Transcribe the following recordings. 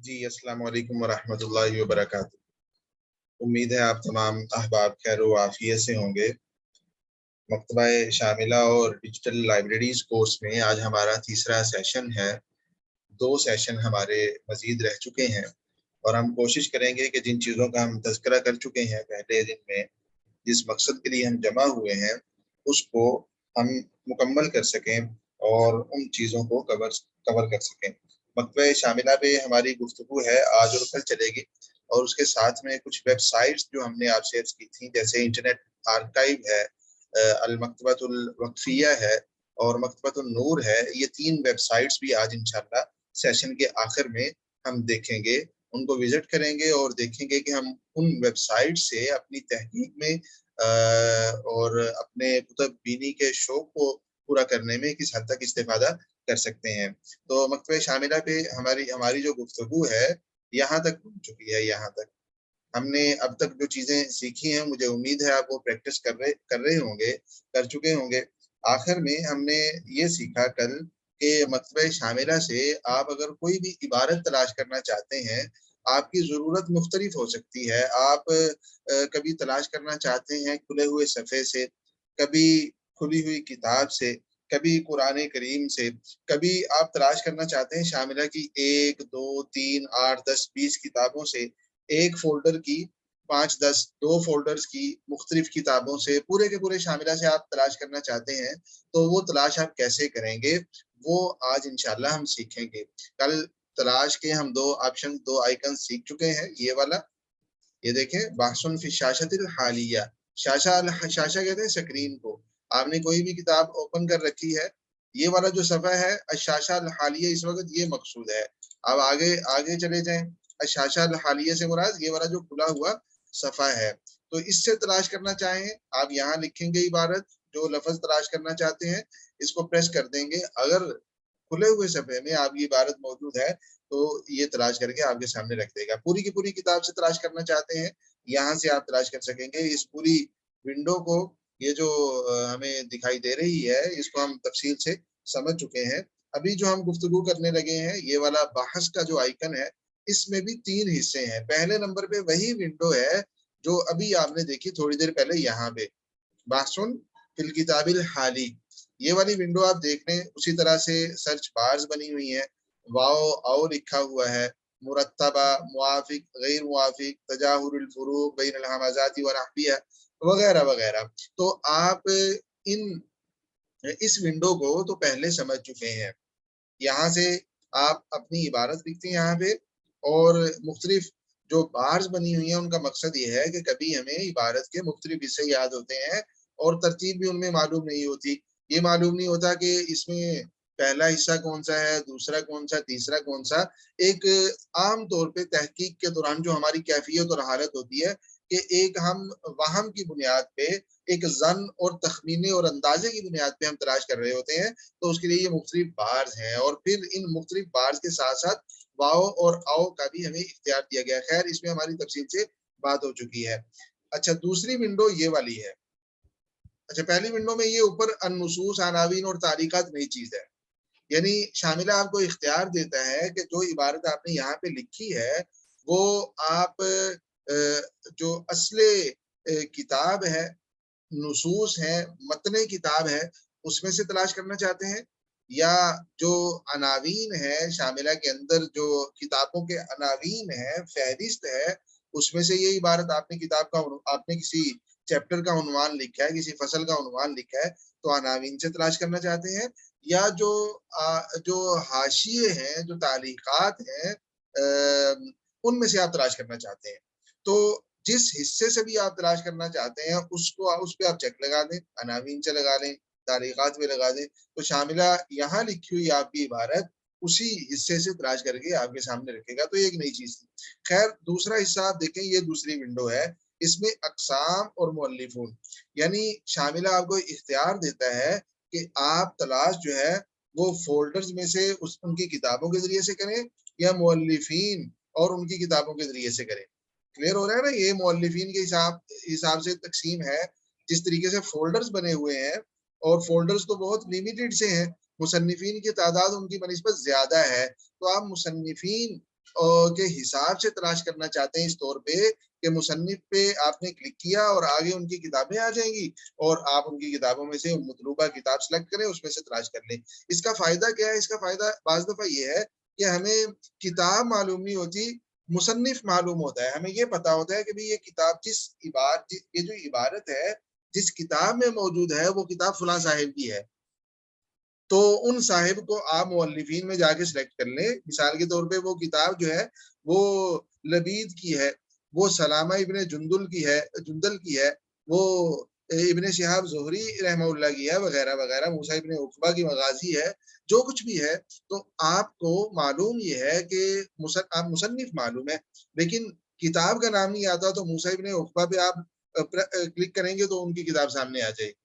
جی السلام علیکم ورحمۃ اللہ وبرکاتہ۔ امید ہے آپ تمام احباب خیر و عافیت سے ہوں گے۔ مکتبہ شاملہ اور ڈیجیٹل لائبریریز کورس میں آج ہمارا تیسرا سیشن ہے۔ 2 سیشن ہمارے مزید رہ چکے ہیں اور ہم کوشش کریں گے کہ جن چیزوں کا ہم تذکرہ کر چکے ہیں پہلے دن میں، جس مقصد کے لیے ہم جمع ہوئے ہیں، اس کو ہم مکمل کر سکیں اور ان چیزوں کو کور کر سکیں۔ مکتبہ شاملہ پہ ہماری گفتگو ہے آج اور کل چلے گی، اور اس کے ساتھ میں کچھ ویب سائٹس جو ہم نے آپ شیئر کی تھیں، جیسے انٹرنیٹ آرکائیو ہے، المکتبۃ الوقفیہ ہے اور مکتبۃ النور ہے۔ یہ 3 ویب سائٹس بھی آج انشاءاللہ سیشن کے آخر میں ہم دیکھیں گے، ان کو وزٹ کریں گے اور دیکھیں گے کہ ہم ان ویب سائٹ سے اپنی تحقیق میں اور اپنے کتب بینی کے شوق کو پورا کرنے میں کس حد تک استفادہ کر سکتے ہیں۔ تو مکتبہ شاملہ پہ ہماری جو گفتگو ہے یہاں تک پہنچ چکی ہے۔ یہاں تک ہم نے اب تک جو چیزیں سیکھی ہیں، مجھے امید ہے آپ وہ پریکٹس کر رہے ہوں گے، کر چکے ہوں گے۔ آخر میں ہم نے یہ سیکھا کل کہ مکتبہ شاملہ سے آپ اگر کوئی بھی عبارت تلاش کرنا چاہتے ہیں، آپ کی ضرورت مختلف ہو سکتی ہے۔ آپ کبھی تلاش کرنا چاہتے ہیں کھلے ہوئے صفحے سے، کبھی کھلی ہوئی کتاب سے، کبھی قرآن کریم سے، کبھی آپ تلاش کرنا چاہتے ہیں شاملہ کی 1 2 3 8 10 20 کتابوں سے، ایک فولڈر کی 5 10 2 فولڈرز کی مختلف کتابوں سے، پورے کے پورے شاملہ سے آپ تلاش کرنا چاہتے ہیں، تو وہ تلاش آپ کیسے کریں گے وہ آج انشاءاللہ ہم سیکھیں گے۔ کل تلاش کے ہم 2 آپشن 2 آئیکن سیکھ چکے ہیں۔ یہ والا، یہ دیکھیں، بحث فی الشاشۃ الحالیہ، شاشہ کہتے ہیں سکرین کو۔ آپ نے کوئی بھی کتاب اوپن کر رکھی ہے، یہ والا جو صفحہ ہے الشاشہ الحالیہ، اس وقت یہ مقصود ہے۔ اب آگے چلے جائیں، الشاشہ الحالیہ سے مراد یہ والا جو کھلا ہوا صفحہ ہے۔ تو اس سے تلاش کرنا چاہیں، آپ یہاں لکھیں گے عبارت، جو لفظ تلاش کرنا چاہتے ہیں اس کو پریس کر دیں گے۔ اگر کھلے ہوئے صفحے میں آپ کی عبارت موجود ہے تو یہ تلاش کر کے آپ کے سامنے رکھ دے گا۔ پوری کی پوری کتاب سے تلاش کرنا چاہتے ہیں، یہاں سے آپ تلاش کر سکیں گے۔ اس پوری ونڈو کو، یہ جو ہمیں دکھائی دے رہی ہے، اس کو ہم تفصیل سے سمجھ چکے ہیں۔ ابھی جو ہم گفتگو کرنے لگے ہیں، یہ والا بحث کا جو آئیکن ہے، اس میں بھی 3 حصے ہیں۔ پہلے نمبر پہ وہی ونڈو ہے جو ابھی آپ نے دیکھی تھوڑی دیر پہلے، یہاں پہ بحثن فی الکتاب الحالی، یہ والی ونڈو آپ دیکھ لیں۔ اسی طرح سے سرچ بارز بنی ہوئی ہیں، واو او لکھا ہوا ہے، مرتبہ، موافق، غیر موافق، تجاہر الفروق بین الحمزات و نحویہ وغیرہ وغیرہ۔ تو آپ اس ونڈو کو تو پہلے سمجھ چکے ہیں۔ یہاں سے آپ اپنی عبارت لکھتے ہیں یہاں پہ، اور مختلف جو بارز بنی ہوئی ہیں ان کا مقصد یہ ہے کہ کبھی ہمیں عبارت کے مختلف حصے یاد ہوتے ہیں اور ترتیب بھی ان میں معلوم نہیں ہوتی۔ یہ معلوم نہیں ہوتا کہ اس میں پہلا حصہ کون سا ہے، دوسرا کون سا، تیسرا کون سا۔ ایک عام طور پہ تحقیق کے دوران جو ہماری کیفیت اور حالت ہوتی ہے کہ ایک ہم وہم کی بنیاد پہ، ایک ظن اور تخمینے اور اندازے کی بنیاد پہ ہم تلاش کر رہے ہوتے ہیں، تو اس کے لیے یہ مختلف بارز ہیں، اور پھر ان مختلف بارز کے ساتھ ساتھ واو اور او کا بھی ہمیں اختیار دیا گیا ہے۔ خیر، اس میں ہماری تفصیل سے بات ہو چکی ہے۔ اچھا، دوسری ونڈو یہ والی ہے۔ اچھا، پہلی ونڈو میں یہ اوپر النصوص، عناوین اور تعلیقات نئی چیز ہے، یعنی شاملہ آپ کو اختیار دیتا ہے کہ جو عبارت آپ نے یہاں پہ لکھی ہے وہ آپ جو اصل کتاب ہے، نصوص ہیں، متن کتاب ہے، اس میں سے تلاش کرنا چاہتے ہیں، یا جو عناوین ہے شاملہ کے اندر، جو کتابوں کے عناوین ہیں، فہرست ہے، اس میں سے یہ عبارت آپ نے کتاب کا، آپ نے کسی چیپٹر کا عنوان لکھا ہے، کسی فصل کا عنوان لکھا ہے، تو عناوین سے تلاش کرنا چاہتے ہیں، یا جو حاشیے ہیں، جو تعلیقات ہیں، ان میں سے آپ تلاش کرنا چاہتے ہیں۔ تو جس حصے سے بھی آپ تلاش کرنا چاہتے ہیں اس پہ آپ چیک لگا دیں، عناوین سے لگا لیں، تعلیقات میں لگا دیں، تو شاملہ یہاں لکھی ہوئی آپ کی عبارت اسی حصے سے تلاش کر کے آپ کے سامنے رکھے گا۔ تو یہ ایک نئی چیز تھی۔ خیر، دوسرا حصہ آپ دیکھیں، یہ دوسری ونڈو ہے، اس میں اقسام اور مؤلفون، یعنی شاملہ آپ کو اختیار دیتا ہے کہ آپ تلاش جو ہے وہ فولڈرز میں سے ان کی کتابوں کے ذریعے سے کریں، یا مؤلفین اور ان کی کتابوں کے ذریعے سے کریں۔ کلیئر ہو رہا ہے نا؟ یہ مؤلفین کے حساب سے تقسیم ہے، جس طریقے سے فولڈرز بنے ہوئے ہیں، اور فولڈرز تو بہت لیمیٹڈ سے ہیں، مصنفین کی تعداد ان کی بنسبت زیادہ ہے، تو آپ مصنفین کے حساب سے تلاش کرنا چاہتے ہیں، اس طور پہ کہ مصنف پہ آپ نے کلک کیا اور آگے ان کی کتابیں آ جائیں گی اور آپ ان کی کتابوں میں سے مطلوبہ کتاب سلیکٹ کریں، اس میں سے تلاش کر لیں۔ اس کا فائدہ کیا ہے؟ اس کا فائدہ بعض دفعہ یہ ہے کہ ہمیں کتاب معلوم نہیں ہوتی، مصنف معلوم ہوتا ہے۔ ہمیں یہ پتا ہوتا ہے کہ یہ کتاب یہ جو عبارت ہے جس کتاب میں موجود ہے وہ کتاب فلاں صاحب کی ہے، تو ان صاحب کو آپ مؤلفین میں جا کے سلیکٹ کر لیں۔ مثال کے طور پہ وہ کتاب جو ہے وہ لبید کی ہے، وہ سلامہ ابن جندل کی ہے، وہ ابن شہاب زہری رحمہ اللہ کی ہے، وغیرہ وغیرہ، موسیٰ ابن عقبہ کی مغازی ہے، جو کچھ بھی ہے۔ تو آپ کو معلوم یہ ہے کہ آپ مصنف معلوم ہے، لیکن کتاب کا نام نہیں آتا، تو موسیٰ ابن عقبہ پہ آپ کلک کریں گے تو ان کی کتاب سامنے آ جائے گی،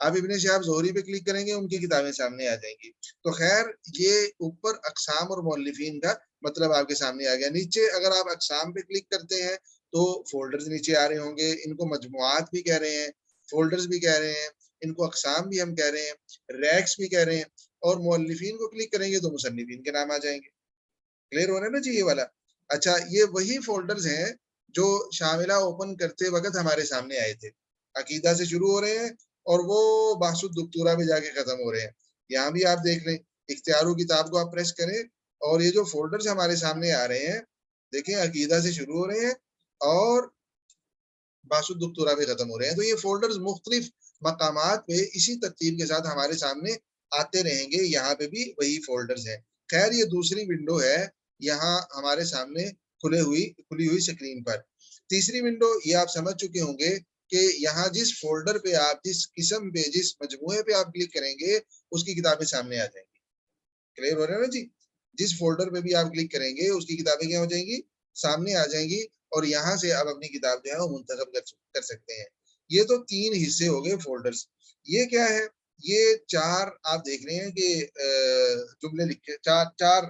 آپ ابن شہاب زہری پہ کلک کریں گے ان کی کتابیں سامنے آ جائیں گی۔ تو خیر یہ اوپر اقسام اور مؤلفین کا مطلب آپ کے سامنے آ گیا۔ نیچے اگر آپ اقسام پہ کلک کرتے ہیں تو فولڈرز نیچے آ رہے ہوں گے، ان کو مجموعات بھی کہہ رہے ہیں، فولڈرز بھی کہہ رہے ہیں، ان کو اقسام بھی ہم کہہ رہے ہیں، ریکس بھی کہہ رہے ہیں، اور مؤلفین کو کلک کریں گے تو مصنفین کے نام آ جائیں گے۔ کلیئر ہو رہا ہے نا جی یہ والا؟ اچھا، یہ وہی فولڈرز ہیں جو شاملہ اوپن کرتے وقت ہمارے سامنے آئے تھے، عقیدہ سے شروع ہو رہے ہیں اور وہ بحث الدکتورہ میں جا کے ختم ہو رہے ہیں۔ یہاں بھی آپ دیکھ لیں، اختیارو کتاب کو آپ پریس کریں اور یہ جو فولڈرز ہمارے سامنے آ رہے ہیں، دیکھیں عقیدہ سے شروع ہو رہے ہیں اور بحث الدکتورہ پہ ختم ہو رہے ہیں۔ تو یہ فولڈرز مختلف مقامات پہ اسی ترتیب کے ساتھ ہمارے سامنے آتے رہیں گے۔ یہاں پہ بھی وہی فولڈرز ہیں۔ خیر یہ دوسری ونڈو ہے یہاں ہمارے سامنے کھلی ہوئی سکرین پر۔ تیسری ونڈو یہ آپ سمجھ چکے ہوں گے کہ یہاں جس فولڈر پہ آپ، جس قسم پہ، جس مجموعے پہ آپ کلک کریں گے اس کی کتابیں سامنے آ جائیں گی۔ کلیئر ہو رہا ہے نا جی؟ جس فولڈر پہ بھی آپ کلک کریں گے اس کی کتابیں کیا ہو جائیں گی؟ سامنے آ جائیں گی، اور یہاں سے آپ اپنی کتاب جو ہے وہ منتخب کر سکتے ہیں۔ یہ تو 3 حصے ہو گئے فولڈرز۔ یہ کیا ہے؟ یہ 4 آپ دیکھ رہے ہیں کہ جملے لکھے، چار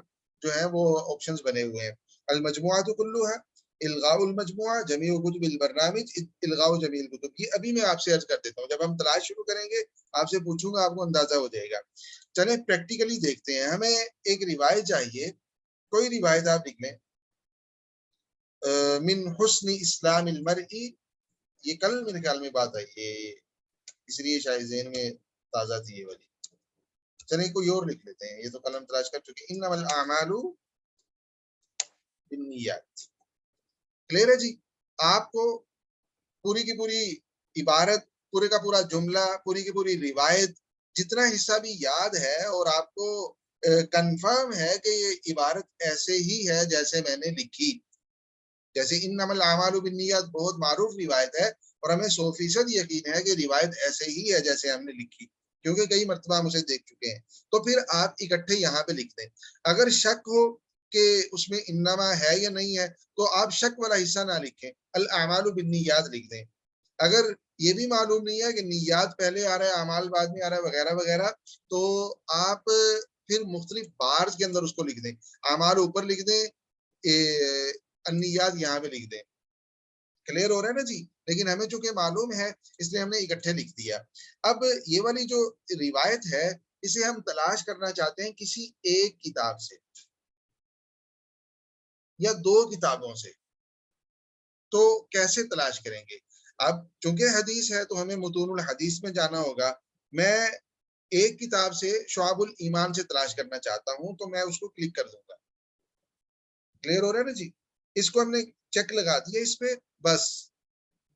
جو ہیں وہ آپشنز بنے ہوئے ہیں۔ المجموعات کلها، الغاء المجموعہ، جمیع کتب البرنامج، الغاء جمیع الکتب۔ یہ ابھی میں آپ سے عرض کر دیتا ہوں، جب ہم تلاش شروع کریں گے آپ سے پوچھوں گا، آپ کو اندازہ ہو جائے گا۔ چلیں پریکٹیکلی دیکھتے ہیں۔ ہمیں ایک روایت چاہیے، کوئی روایت آپ لکھ لیں۔ من حسن اسلام المرء، یہ کل میرے خیال میں بات آئی ہے، اس لیے شاید ذہن میں تازہ تھی یہ والی۔ چلیں کوئی اور لکھ لیتے ہیں، یہ تو کل ہم تلاش کر چکے۔ انما الاعمال بالنیات۔ کلیئر ہے جی؟ آپ کو پوری کی پوری عبارت، پورے کا پورا جملہ، پوری کی پوری روایت، جتنا حصہ بھی یاد ہے اور آپ کو کنفرم ہے کہ یہ عبارت ایسے ہی ہے جیسے میں نے لکھی۔ جیسے انما الاعمال بالنیات بہت معروف روایت ہے اور ہمیں 100% یقین ہے کہ روایت ایسے ہی ہے جیسے ہم نے لکھی، کیونکہ کئی مرتبہ ہم اسے دیکھ چکے ہیں۔ تو پھر آپ اکٹھے یہاں پہ لکھ دیں۔ اگر شک ہو کہ اس میں انما ہے یا نہیں ہے تو آپ شک والا حصہ نہ لکھیں، الاعمال بالنیات لکھ دیں۔ اگر یہ بھی معلوم نہیں ہے کہ نیات پہلے آ رہا ہے اعمال بعد میں آ رہا ہے وغیرہ وغیرہ، تو آپ پھر مختلف بارز کے اندر اس کو لکھ دیں۔ اعمال اوپر لکھ دیں، النیات یہاں پہ لکھ دیں۔ کلیئر ہو رہا ہے نا جی؟ لیکن ہمیں چونکہ معلوم ہے اس لیے ہم نے اکٹھے لکھ دیا۔ اب یہ والی جو روایت ہے اسے ہم تلاش کرنا چاہتے ہیں کسی ایک کتاب سے یا 2 کتابوں سے، تو کیسے تلاش کریں گے؟ اب چونکہ حدیث ہے تو ہمیں متون الحدیث میں جانا ہوگا۔ میں ایک کتاب سے شعب الایمان سے تلاش کرنا چاہتا ہوں تو میں اس کو کلک کر دوں گا۔ کلیئر ہو رہا ہے نا جی؟ اس کو ہم نے چیک لگا دیا اس پہ، بس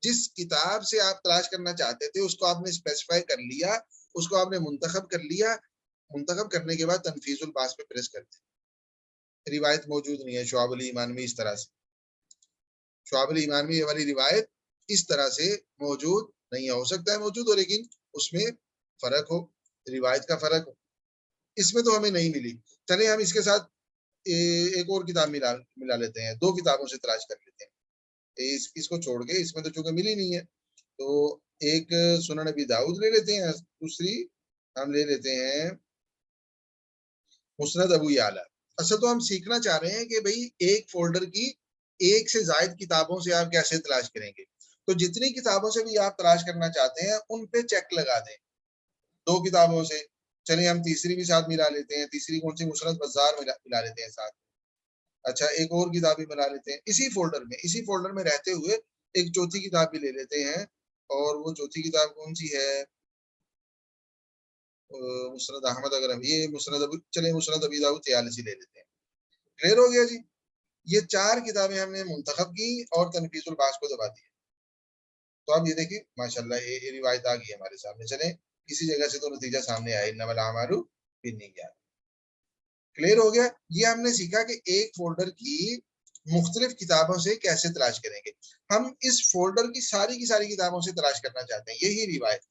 جس کتاب سے آپ تلاش کرنا چاہتے تھے اس کو آپ نے اسپیسیفائی کر لیا، اس کو آپ نے منتخب کر لیا۔ منتخب کرنے کے بعد تنفیذ الباس پہ پریس کر دیں۔ روایت موجود نہیں ہے شعب الایمان میں، اس طرح سے شعب الایمان میں یہ والی روایت اس طرح سے موجود نہیں ہے۔ ہو سکتا ہے موجود ہو لیکن اس میں فرق ہو، روایت کا فرق ہو، اس میں تو ہمیں نہیں ملی۔ چلیں ہم اس کے ساتھ ایک اور کتاب ملا لیتے ہیں، 2 کتابوں سے تلاش کر لیتے ہیں۔ اس کو چھوڑ کے، اس میں تو چونکہ ملی نہیں ہے تو ایک سنن نبی داؤد لے لیتے ہیں، دوسری ہم لے لیتے ہیں مسند ابو یعلا۔ اصل تو ہم سیکھنا چاہ رہے ہیں کہ بھئی ایک فولڈر کی ایک سے زائد کتابوں سے آپ کیسے تلاش کریں گے۔ تو جتنی کتابوں سے بھی آپ تلاش کرنا چاہتے ہیں ان پہ چیک لگا دیں، 2 کتابوں سے۔ چلیے ہم تیسری بھی ساتھ ملا لیتے ہیں، تیسری کون سی؟ مسند بزار ملا لیتے ہیں ساتھ۔ اچھا ایک اور کتاب بھی بنا لیتے ہیں اسی فولڈر میں رہتے ہوئے ایک چوتھی کتاب بھی لے لیتے ہیں، اور وہ چوتھی کتاب کون سی ہے؟ مسند احمد، اگر ہم یہ مسند ابی داؤد 43 لے لیتے ہیں۔ کلیئر ہو گیا جی؟ یہ 4 کتابیں ہم نے منتخب کی اور تنفیذ الباس کو دبا دیا۔ تو اب یہ دیکھیں ماشاءاللہ یہ روایت آ گئی ہمارے سامنے، چلیں کسی جگہ سے تو نتیجہ سامنے آئے، انما الاعمال بالنیات۔ کلیئر ہو گیا؟ یہ ہم نے سیکھا کہ ایک فولڈر کی مختلف کتابوں سے کیسے تلاش کریں گے۔ ہم اس فولڈر کی ساری کتابوں سے تلاش کرنا چاہتے ہیں، یہی روایت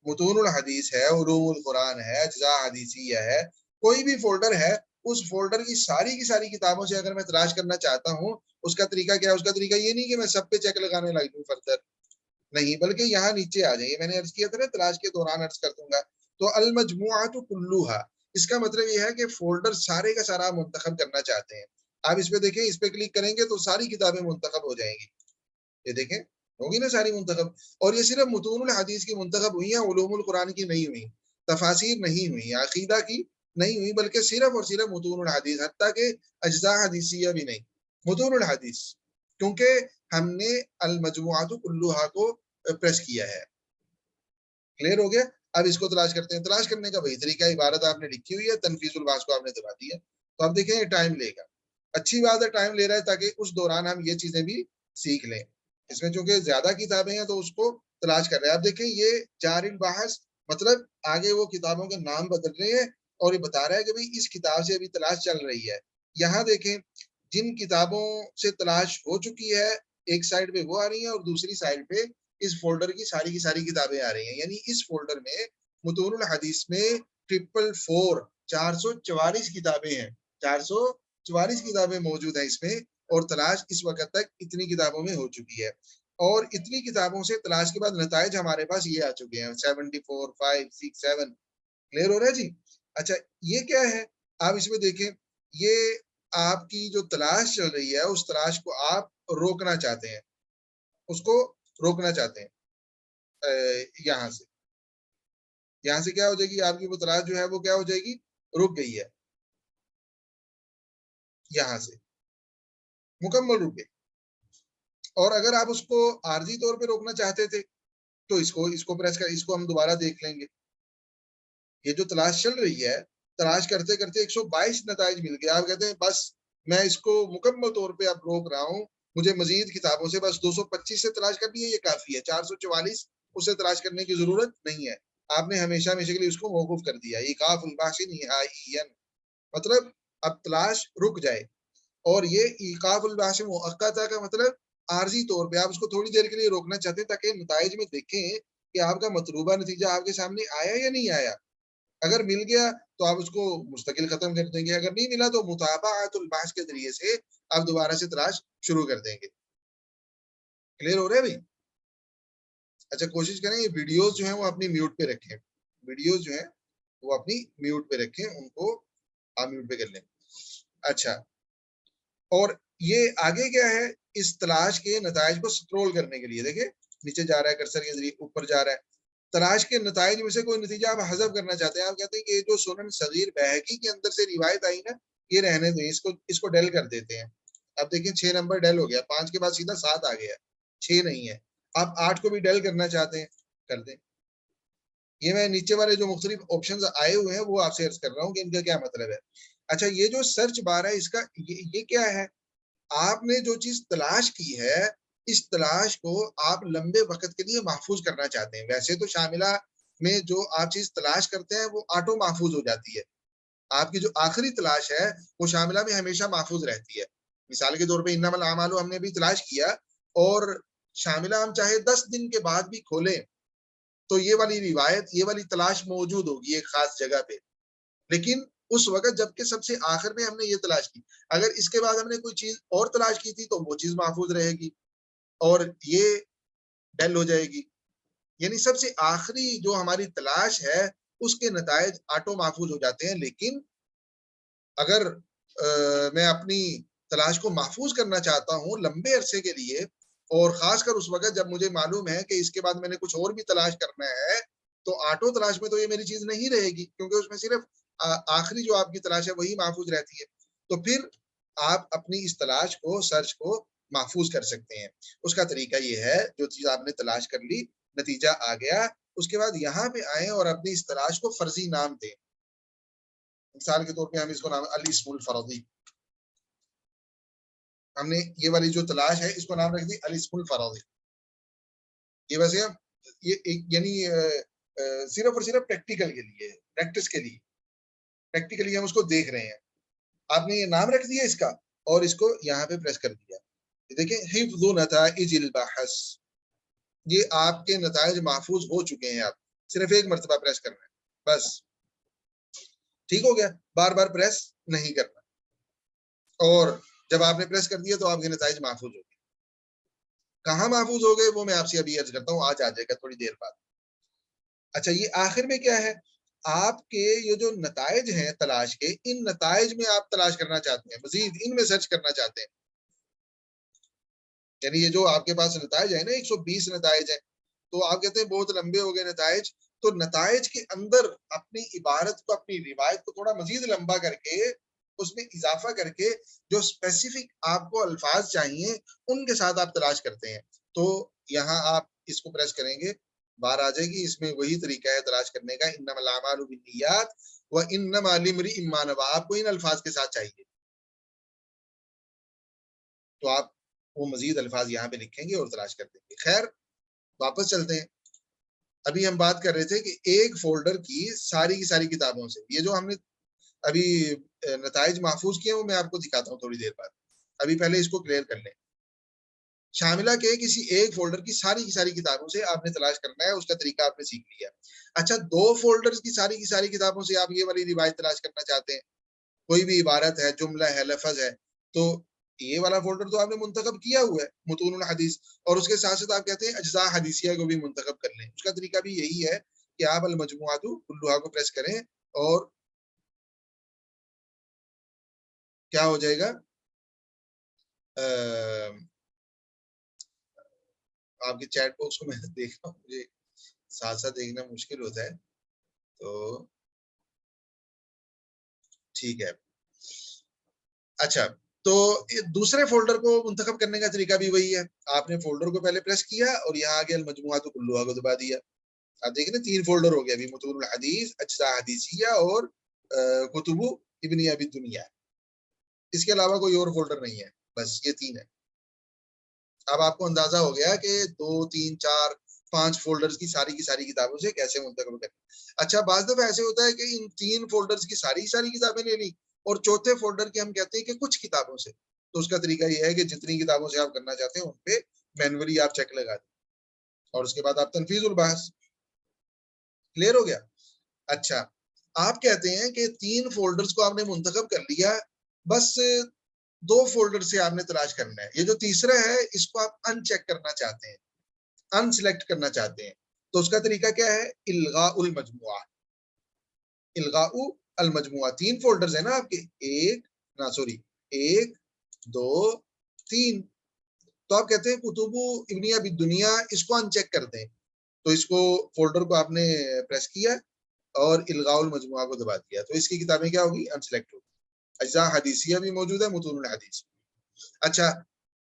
متون الحدیث ہے، علوم القرآن ہے، اجزاء حدیثیہ ہے، کوئی بھی فولڈر ہے، اس فولڈر کی ساری کتابوں سے اگر میں تلاش کرنا چاہتا ہوں، اس کا طریقہ کیا ہے؟ اس کا طریقہ یہ نہیں کہ میں سب پہ چیک لگانے لگ جوں فردر، نہیں، بلکہ یہاں نیچے آ جائیں، میں نے عرض کیا تھا نا تلاش کے دوران عرض کر دوں گا، تو المجموعات کلھا، اس کا مطلب یہ ہے کہ فولڈر سارے کا سارا منتخب کرنا چاہتے ہیں۔ آپ اس پہ دیکھیں، اس پہ کلک کریں گے تو ساری کتابیں منتخب ہو جائیں گی، یہ دیکھیں ہوگی نا ساری منتخب، اور یہ صرف متون الحدیث کی منتخب ہوئی ہیں، علوم القرآن کی نہیں ہوئی، تفاسیر نہیں ہوئی، عقیدہ کی نہیں ہوئی، بلکہ صرف اور صرف متون الحدیث، حتیٰ کہ اجزاء حدیثیہ بھی نہیں، متون الحدیث، کیونکہ ہم نے المجموعات کلھا کو پریس کیا ہے۔ کلیئر ہو گیا؟ اب اس کو تلاش کرتے ہیں، تلاش کرنے کا وہی طریقہ، عبارت آپ نے لکھی ہوئی ہے، تنفیذ الباس کو آپ نے دبا دی ہے، تو آپ دیکھیں یہ ٹائم لے گا، اچھی بات ہے ٹائم لے رہا ہے تاکہ اس دوران ہم یہ چیزیں بھی سیکھ لیں۔ اس میں چونکہ زیادہ کتابیں ہیں تو اس کو تلاش کر رہے ہیں۔ آپ دیکھیں یہ جار البحث، مطلب آگے وہ کتابوں کے نام بدل رہے ہیں اور یہ بتا رہا ہے کہ بھئی اس کتاب سے ابھی تلاش چل رہی ہے۔ یہاں دیکھیں جن کتابوں سے تلاش ہو چکی ہے ایک سائڈ پہ وہ آ رہی ہیں اور دوسری سائڈ پہ اس فولڈر کی ساری کتابیں آ رہی ہیں، یعنی اس فولڈر میں متون الحدیث میں 444 کتابیں ہیں، 444 کتابیں موجود ہیں اس میں، اور تلاش اس وقت تک اتنی کتابوں میں ہو چکی ہے، اور اتنی کتابوں سے تلاش کے بعد نتائج ہمارے پاس یہ آ چکے ہیں 74 5 6 7۔ کلیئر ہو رہا ہے جی؟ اچھا یہ کیا ہے؟ آپ اس میں دیکھیں، یہ آپ کی جو تلاش چل رہی ہے اس تلاش کو آپ روکنا چاہتے ہیں، اس کو روکنا چاہتے ہیں۔ یہاں سے کیا ہو جائے گی؟ آپ کی وہ تلاش جو ہے وہ کیا ہو جائے گی؟ رک گئی ہے، یہاں سے مکمل رک گئی۔ اور اگر آپ اس کو عارضی طور پہ روکنا چاہتے تھے تو اس کو پریس کر، اس کو ہم دوبارہ دیکھ لیں گے۔ یہ جو تلاش چل رہی ہے، تلاش کرتے کرتے 122 نتائج مل گئے، آپ کہتے ہیں بس میں اس کو مکمل طور پہ اب روک رہا ہوں، مجھے مزید کتابوں سے بس 225 سے تلاش کرنی ہے، یہ کافی ہے، 444 اس سے تلاش کرنے کی ضرورت نہیں ہے۔ آپ نے ہمیشہ کے لیے اس کو موقوف کر دیا، ایقاف البحث نہائیاً، مطلب اب تلاش رک جائے، اور یہ ایقاف البحث مؤقتہ کا مطلب عارضی طور پہ آپ اس کو تھوڑی دیر کے لیے روکنا چاہتے ہیں تاکہ نتائج میں دیکھیں کہ آپ کا مطلوبہ نتیجہ آپ کے سامنے آیا یا نہیں آیا۔ اگر مل گیا تو آپ اس کو مستقل ختم کر دیں گے، اگر نہیں ملا تو متابعۃ البحث کے ذریعے سے آپ دوبارہ سے تلاش شروع کر دیں گے۔ کلیئر ہو رہا ہے بھائی؟ اچھا کوشش کریں یہ ویڈیوز جو ہیں وہ اپنی میوٹ پہ رکھیں، ویڈیوز جو ہیں وہ اپنی میوٹ پہ رکھیں، ان کو آپ میوٹ پہ کر لیں۔ اچھا اور یہ آگے کیا ہے؟ اس تلاش کے نتائج کو سکرول کرنے کے لیے دیکھیں نیچے جا رہا ہے کرسر کے ذریعے، اوپر جا رہا ہے، تلاش کے نتائج میں سے کوئی نتیجہ آپ حذف کرنا چاہتے ہیں، آپ کہتے ہیں کہ یہ جو سنن صغیر بہقی کے اندر سے روایت آئی نا یہ رہنے دیں، اس کو ڈیل کر دیتے ہیں۔ اب دیکھیں 6 نمبر ڈیل ہو گیا، 5 کے بعد سیدھا 7 آ گیا، 6 نہیں ہے، آپ 8 کو بھی ڈیل کرنا چاہتے ہیں کر دیں۔ یہ میں نیچے والے جو مختلف آپشنز آئے ہوئے ہیں وہ آپ سے عرض کر رہا ہوں کہ ان کا کیا مطلب ہے۔ اچھا یہ جو سرچ بار ہے اس کا یہ کیا ہے؟ آپ نے جو چیز تلاش کی ہے اس تلاش کو آپ لمبے وقت کے لیے محفوظ کرنا چاہتے ہیں۔ ویسے تو شاملہ میں جو آپ چیز تلاش کرتے ہیں وہ آٹو محفوظ ہو جاتی ہے، آپ کی جو آخری تلاش ہے وہ شاملہ میں ہمیشہ محفوظ رہتی ہے۔ مثال کے طور پہ انما الاعمال ہم نے بھی تلاش کیا اور شاملہ ہم چاہے 10 دن کے بعد بھی کھولیں تو یہ والی روایت، یہ والی تلاش موجود ہوگی ایک خاص جگہ پہ، لیکن اس وقت جبکہ سب سے آخر میں ہم نے یہ تلاش کی، اگر اس کے بعد ہم نے کوئی چیز اور تلاش کی تھی تو وہ چیز محفوظ رہے گی اور یہ ڈیل ہو جائے گی، یعنی سب سے آخری جو ہماری تلاش ہے اس کے نتائج آٹو محفوظ ہو جاتے ہیں۔ لیکن اگر میں اپنی تلاش کو محفوظ کرنا چاہتا ہوں لمبے عرصے کے لیے، اور خاص کر اس وقت جب مجھے معلوم ہے کہ اس کے بعد میں نے کچھ اور بھی تلاش کرنا ہے، تو آٹو تلاش میں تو یہ میری چیز نہیں رہے گی، کیونکہ اس میں صرف آخری جو آپ کی تلاش ہے وہی محفوظ رہتی ہے۔ تو پھر آپ اپنی اس تلاش کو، سرچ کو محفوظ کر سکتے ہیں۔ اس کا طریقہ یہ ہے، جو چیز آپ نے تلاش کر لی، نتیجہ آ گیا، اس کے بعد یہاں پہ آئیں اور اپنی اس تلاش کو فرضی نام دیں۔ مثال کے طور پہ ہم اس کو نام الاسم الفرضی، ہم نے یہ والی جو تلاش ہے اس کو نام رکھ دی الاسم الفرضی۔ یہ ویسے یہ یعنی صرف اور صرف پریکٹیکل کے لیے، پریکٹس کے لیے، پریکٹیکلی ہم اس کو دیکھ رہے ہیں۔ آپ نے یہ نام رکھ دیا اس کا اور اس کو یہاں پہ پریس کر دیا۔ دیکھیں حفظ نتائج البحث، یہ آپ کے نتائج محفوظ ہو چکے ہیں۔ آپ صرف ایک مرتبہ پریس کرنا ہے بس، ٹھیک ہو گیا، بار بار پریس نہیں کرنا۔ اور جب آپ نے پریس کر دیا تو آپ کے نتائج محفوظ ہو گئے۔ کہاں محفوظ ہو گئے وہ میں آپ سے ابھی عرض کرتا ہوں، آج آ جائے گا تھوڑی دیر بعد۔ اچھا، یہ آخر میں کیا ہے؟ آپ کے یہ جو نتائج ہیں تلاش کے، ان نتائج میں آپ تلاش کرنا چاہتے ہیں، مزید ان میں سرچ کرنا چاہتے ہیں۔ یعنی یہ جو آپ کے پاس نتائج ہیں نا، 120 نتائج ہیں، تو آپ کہتے ہیں بہت لمبے ہو گئے نتائج، تو نتائج کے اندر اپنی عبارت کو، اپنی روایت کو تھوڑا مزید لمبا کر کے، اس میں اضافہ کر کے جو اسپیسیفک آپ کو الفاظ چاہیے ان کے ساتھ آپ تلاش کرتے ہیں۔ تو یہاں آپ اس کو پریس کریں گے، بار آ جائے گی، اس میں وہی طریقہ ہے تلاش کرنے کا، انما الاعمال بالنیات وانما لامرئ ما نوى، آپ کو ان الفاظ کے ساتھ چاہیے، تو آپ وہ مزید الفاظ یہاں پہ لکھیں گے اور تلاش کر دیں گے۔ خیر، واپس چلتے ہیں۔ ابھی ہم بات کر رہے تھے کہ ایک فولڈر کی ساری کتابوں سے، یہ جو ہم نے ابھی نتائج محفوظ کیے وہ میں آپ کو دکھاتا ہوں تھوڑی دیر بعد، ابھی پہلے اس کو کلیئر کر لیں۔ شاملہ کے کسی ایک فولڈر کی ساری کتابوں سے آپ نے تلاش کرنا ہے، اس کا طریقہ آپ نے سیکھ لیا۔ اچھا، دو فولڈرز کی ساری کتابوں سے آپ یہ والی روایت تلاش کرنا چاہتے ہیں، کوئی بھی عبارت ہے، جملہ ہے، لفظ ہے، تو یہ والا فولڈر تو آپ نے منتخب کیا ہوا ہے، متون الحدیث، اور اس کے ساتھ ساتھ آپ کہتے ہیں اجزاء حدیثیہ کو بھی منتخب کر لیں۔ اس کا طریقہ بھی یہی ہے کہ آپ المجموعات کلھا کو پریس کریں اور کیا ہو جائے گا، آپ کے چیٹ باکس کو میں دیکھ رہا ہوں، مجھے ساتھ ساتھ دیکھنا مشکل ہوتا ہے، تو ٹھیک ہے۔ اچھا، تو دوسرے فولڈر کو منتخب کرنے کا طریقہ بھی وہی ہے، آپ نے فولڈر کو پہلے پریس کیا اور یہاں آگے المجموعات کلھا کو دبا دیا۔ آپ دیکھیں نا، 3 فولڈر ہو گیا ابھی، متون الحدیث، اجزاء حدیثیہ اور کتب ابن ابی دنیا۔ اس کے علاوہ کوئی اور فولڈر نہیں ہے، بس یہ 3 ہے۔ اب آپ کو اندازہ ہو گیا کہ 2 3 4 5 فولڈرز کی ساری کتابوں سے کیسے منتخب کریں۔ اچھا، بعض دفعہ ایسے ہوتا ہے کہ ان 3 فولڈرز کی ساری کتابیں لے لی اور چوتھے فولڈر کی ہم کہتے ہیں کہ کچھ کتابوں سے، تو اس کا طریقہ یہ ہے کہ جتنی کتابوں سے آپ کرنا چاہتے ہیں ان پہ مینولی آپ چیک لگا دیں اور اس کے بعد آپ تنفیذ البحث۔ کلیئر ہو گیا؟ اچھا، آپ کہتے ہیں کہ 3 فولڈرز کو آپ نے منتخب کر لیا، بس 2 فولڈر سے آپ نے تلاش کرنا ہے۔ یہ جو تیسرا ہے اس کو آپ ان چیک کرنا چاہتے ہیں، ان سلیکٹ کرنا چاہتے ہیں، تو اس کا طریقہ کیا ہے؟ الغاء المجموعہ۔ الغاء المجموعہ، 3 فولڈرز ہیں نا آپ کے، 1 2 3، تو آپ کہتے ہیں کتب ابن ابی دنیا، اس کو ان چیک کر دیں، تو اس کو فولڈر کو آپ نے پریس کیا اور الغاء المجموعہ کو دبا دیا، تو اس کی کتابیں کیا ہوگی؟ ان سلیکٹ ہوگی۔ اجزاء حدیثیہ بھی موجود ہے، متون الحدیث۔ اچھا،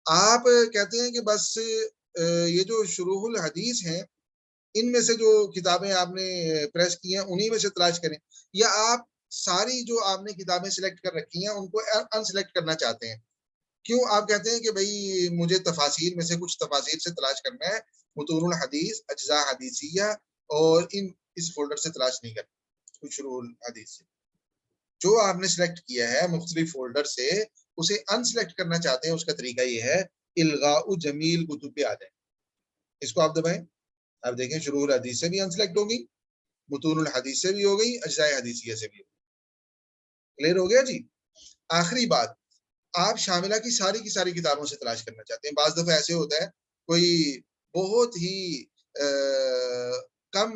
آپ کہتے ہیں کہ بس یہ جو شروح الحدیث ہیں ان میں سے جو کتابیں آپ نے پریس کی ہیں انہی میں سے تلاش کریں، یا آپ ساری جو آپ نے کتابیں سلیکٹ کر رکھی ہیں ان کو ان سلیکٹ کرنا چاہتے ہیں؟ کیوں آپ کہتے ہیں کہ بھئی مجھے تفاسیر میں سے کچھ تفاسیر سے تلاش کرنا ہے، متون الحدیث، اجزاء حدیثیہ، اور اس فولڈر سے تلاش نہیں کرنا، شروح الحدیث سے؟ جو آپ نے سلیکٹ کیا ہے مختلف فولڈر سے، اسے ان سلیکٹ کرنا چاہتے ہیں، اس کا طریقہ یہ ہے الغاء جمیل کتب پہ آ جائیں، اس کو آپ دبائیں، آپ دیکھیں شروح الحدیث سے بھی ان سلیکٹ ہوگی، متون الحدیث سے بھی ہو گئی، اجزاء حدیثیہ سے بھی ہو گئی۔ کلیئر ہو گیا جی؟ آخری بات، آپ شاملہ کی ساری کتابوں سے تلاش کرنا چاہتے ہیں۔ بعض دفعہ ایسے ہوتا ہے کوئی بہت ہی کم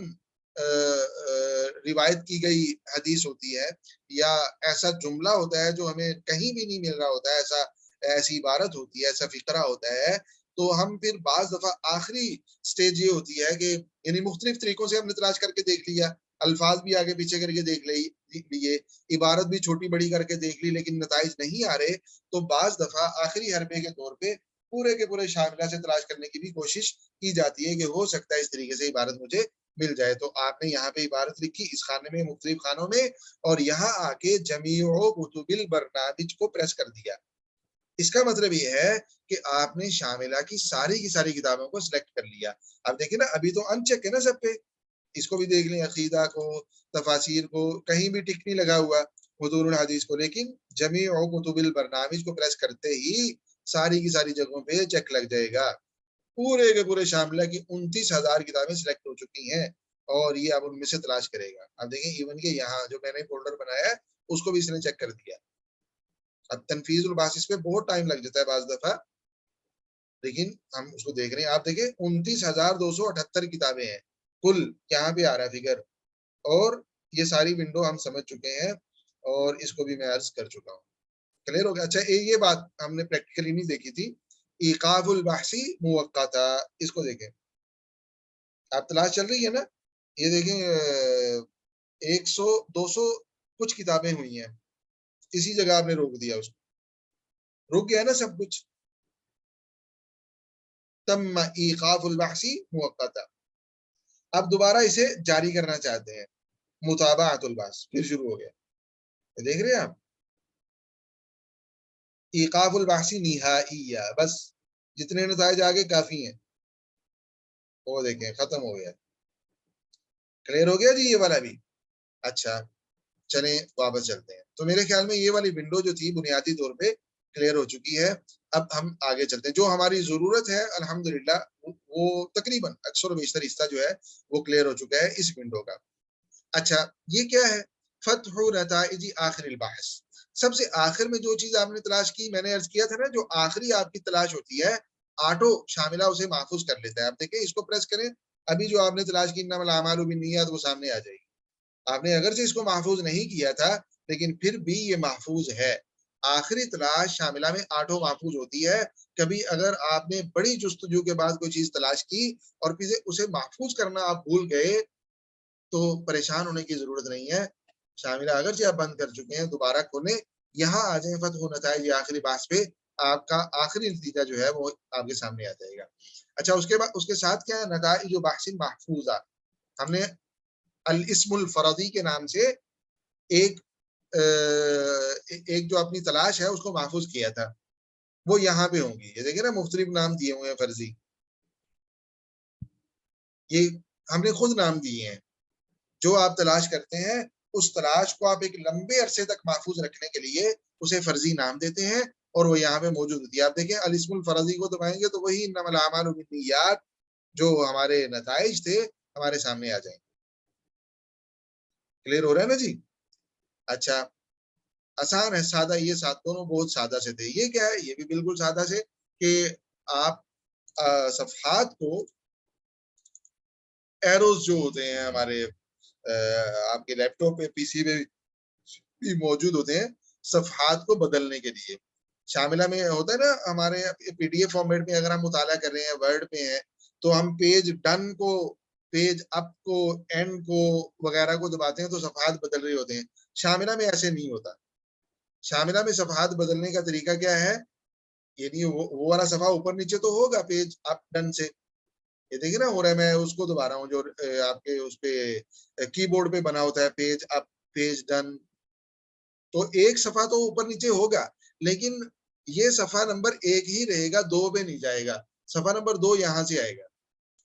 روایت کی گئی حدیث ہوتی ہے، یا ایسا جملہ ہوتا ہے جو ہمیں کہیں بھی نہیں مل رہا ہوتا ہے، ایسی عبارت ہوتی ہے، ایسا فقرہ ہوتا ہے، تو ہم پھر بعض دفعہ آخری سٹیج یہ ہوتی ہے کہ یعنی مختلف طریقوں سے ہم نے تلاش کر کے دیکھ لیا، الفاظ بھی آگے پیچھے کر کے دیکھ لیے، عبارت بھی چھوٹی بڑی کر کے دیکھ لی، لیکن نتائج نہیں آ رہے، تو بعض دفعہ آخری حربے کے طور پہ پورے کے پورے شاملہ سے تلاش کرنے کی بھی کوشش کی جاتی ہے کہ ہو سکتا ہے اس طریقے سے عبارت مجھے مل جائے. تو آپ نے یہاں پہ عبارت لکھی اس خانے میں، مختلف خانوں میں، اور یہاں آ کے جمیع کتب البرنامج کو پریس کر دیا. اس کا مطلب یہ ہے کہ آپ نے شاملہ کی ساری کتابوں کو سلیکٹ کر لیا. اب دیکھیں نا، ابھی تو ان چیک ہے نا سب پہ، اس کو بھی دیکھ لیں، عقیدہ کو، تفاسیر کو، کہیں بھی ٹک نہیں لگا ہوا حضور الحدیث کو، لیکن جمیع کتب البرنامج کو پریس کرتے ہی ساری کی ساری جگہوں پہ چیک لگ جائے گا. پورے کے پورے شاملہ کی 29,000 کتابیں سلیکٹ ہو چکی ہیں، اور یہ اب ان میں سے تلاش کرے گا. اب دیکھیں ایون کہ یہاں جو میں نے فولڈر بنایا ہے اس کو بھی اس نے چیک کر دیا. اب تنفیذ الباسس پہ بہت ٹائم لگ جاتا ہے بعض دفعہ، لیکن ہم اس کو دیکھ رہے ہیں. آپ دیکھیں 29,278 کتابیں ہیں کل، یہاں پہ آ رہا ہے فگر، اور یہ ساری ونڈو ہم سمجھ چکے ہیں، اور اس کو بھی میں عرض کر چکا ہوں. کلیئر ہو گیا؟ اچھا یہ بات ہم نے پریکٹیکلی نہیں دیکھی تھی، ایقاف البحث موقتا، اس کو دیکھیں. آپ تلاش چل رہی ہے نا، یہ دیکھیں 100 200 کچھ کتابیں ہوئی ہیں، اسی جگہ آپ نے روک دیا، اس کو رک گیا نا سب کچھ. تم ایقاف البحث موقتا. اب دوبارہ اسے جاری کرنا چاہتے ہیں، متابعت البحث، پھر شروع ہو گیا. دیکھ رہے ہیں آپ، ایقاف البحث نہائیہ، بس جتنے نتائج آگے کافی ہیں. وہ دیکھیں ختم ہو گیا. کلیئر ہو گیا جی یہ والا بھی؟ اچھا چلیں واپس چلتے ہیں. تو میرے خیال میں یہ والی ونڈو جو تھی بنیادی طور پہ کلیئر ہو چکی ہے. اب ہم آگے چلتے ہیں. جو ہماری ضرورت ہے الحمدللہ وہ تقریباً اکثر و بیشتر حصہ جو ہے وہ کلیئر ہو چکا ہے اس ونڈو کا. اچھا یہ کیا ہے؟ فتح نتائج آخر البحث. سب سے آخر میں جو چیز آپ نے تلاش کی، میں نے عرض کیا تھا نا، جو آخری آپ کی تلاش ہوتی ہے آٹو شاملہ اسے محفوظ کر لیتا ہے. آپ دیکھیں اس کو پریس کریں، ابھی جو آپ نے تلاش کی انما الاعمال بالنیات وہ سامنے آ جائے گی. آپ نے اگرچہ اس کو محفوظ نہیں کیا تھا لیکن پھر بھی یہ محفوظ ہے. آخری تلاش شاملہ میں آٹو محفوظ ہوتی ہے. کبھی اگر آپ نے بڑی جستجو کے بعد کوئی چیز تلاش کی اور پھر اسے محفوظ کرنا آپ بھول گئے تو پریشان ہونے کی ضرورت نہیں ہے. شاملہ اگرچہ آپ بند کر چکے ہیں دوبارہ کھولیں، یہاں آ جائیں فتح نتائج آخری بحث پہ، آپ کا آخری نتیجہ جو ہے وہ آپ کے سامنے آ جائے گا. اچھا اس کے بعد اس کے ساتھ کیا ہے؟ نتائج بحث محفوظہ. ہم نے الاسم الفردی کے نام سے ایک جو اپنی تلاش ہے اس کو محفوظ کیا تھا، وہ یہاں پہ ہوں گی. یہ دیکھیں نا مختلف نام دیے ہوئے ہیں فرضی، یہ ہم نے خود نام دیے ہیں. جو آپ تلاش کرتے ہیں اس تلاش کو آپ ایک لمبے عرصے تک محفوظ رکھنے کے لیے اسے فرضی نام دیتے ہیں، اور وہ یہاں پہ موجود ہوتی ہے. آپ دیکھیں الاسم الفرضی کو دبائیں گے تو وہی انما الاعمال بالنیات جو ہمارے نتائج تھے ہمارے سامنے آ جائیں گے. کلیئر ہو رہا ہے نا جی؟ اچھا آسان ہے، سادہ، یہ ساتھ دونوں بہت سادہ سے تھے. یہ کیا ہے؟ یہ بھی بالکل سادہ سے کہ آپ صفحات کو ایروز جو ہوتے ہیں ہمارے آپ کے لیپ ٹاپ پہ پی سی پہ بھی موجود ہوتے ہیں صفحات کو بدلنے کے لیے. شاملہ میں ہوتا ہے نا ہمارے پی ڈی ایف فارمیٹ میں اگر ہم مطالعہ کر رہے ہیں ورڈ پہ ہیں تو ہم پیج ڈن کو، پیج اپ کو، اینڈ کو وغیرہ کو دباتے ہیں تو صفحات بدل رہے ہوتے ہیں. شاملہ میں ایسے نہیں ہوتا. شاملہ میں صفحات بدلنے کا طریقہ کیا ہے؟ یعنی وہ والا صفحہ اوپر نیچے تو ہوگا پیج اپ ڈن سے. یہ دیکھیں نا ہو رہا ہے، میں اس کو دوبارہ ہوں جو آپ کے اس پہ کی بورڈ پہ بنا ہوتا ہے پیج اپ، پیج ڈن. تو ایک صفحہ تو اوپر نیچے ہوگا لیکن یہ صفحہ نمبر 1 ہی رہے گا، 2 پہ نہیں جائے گا. صفحہ نمبر 2 یہاں سے آئے گا،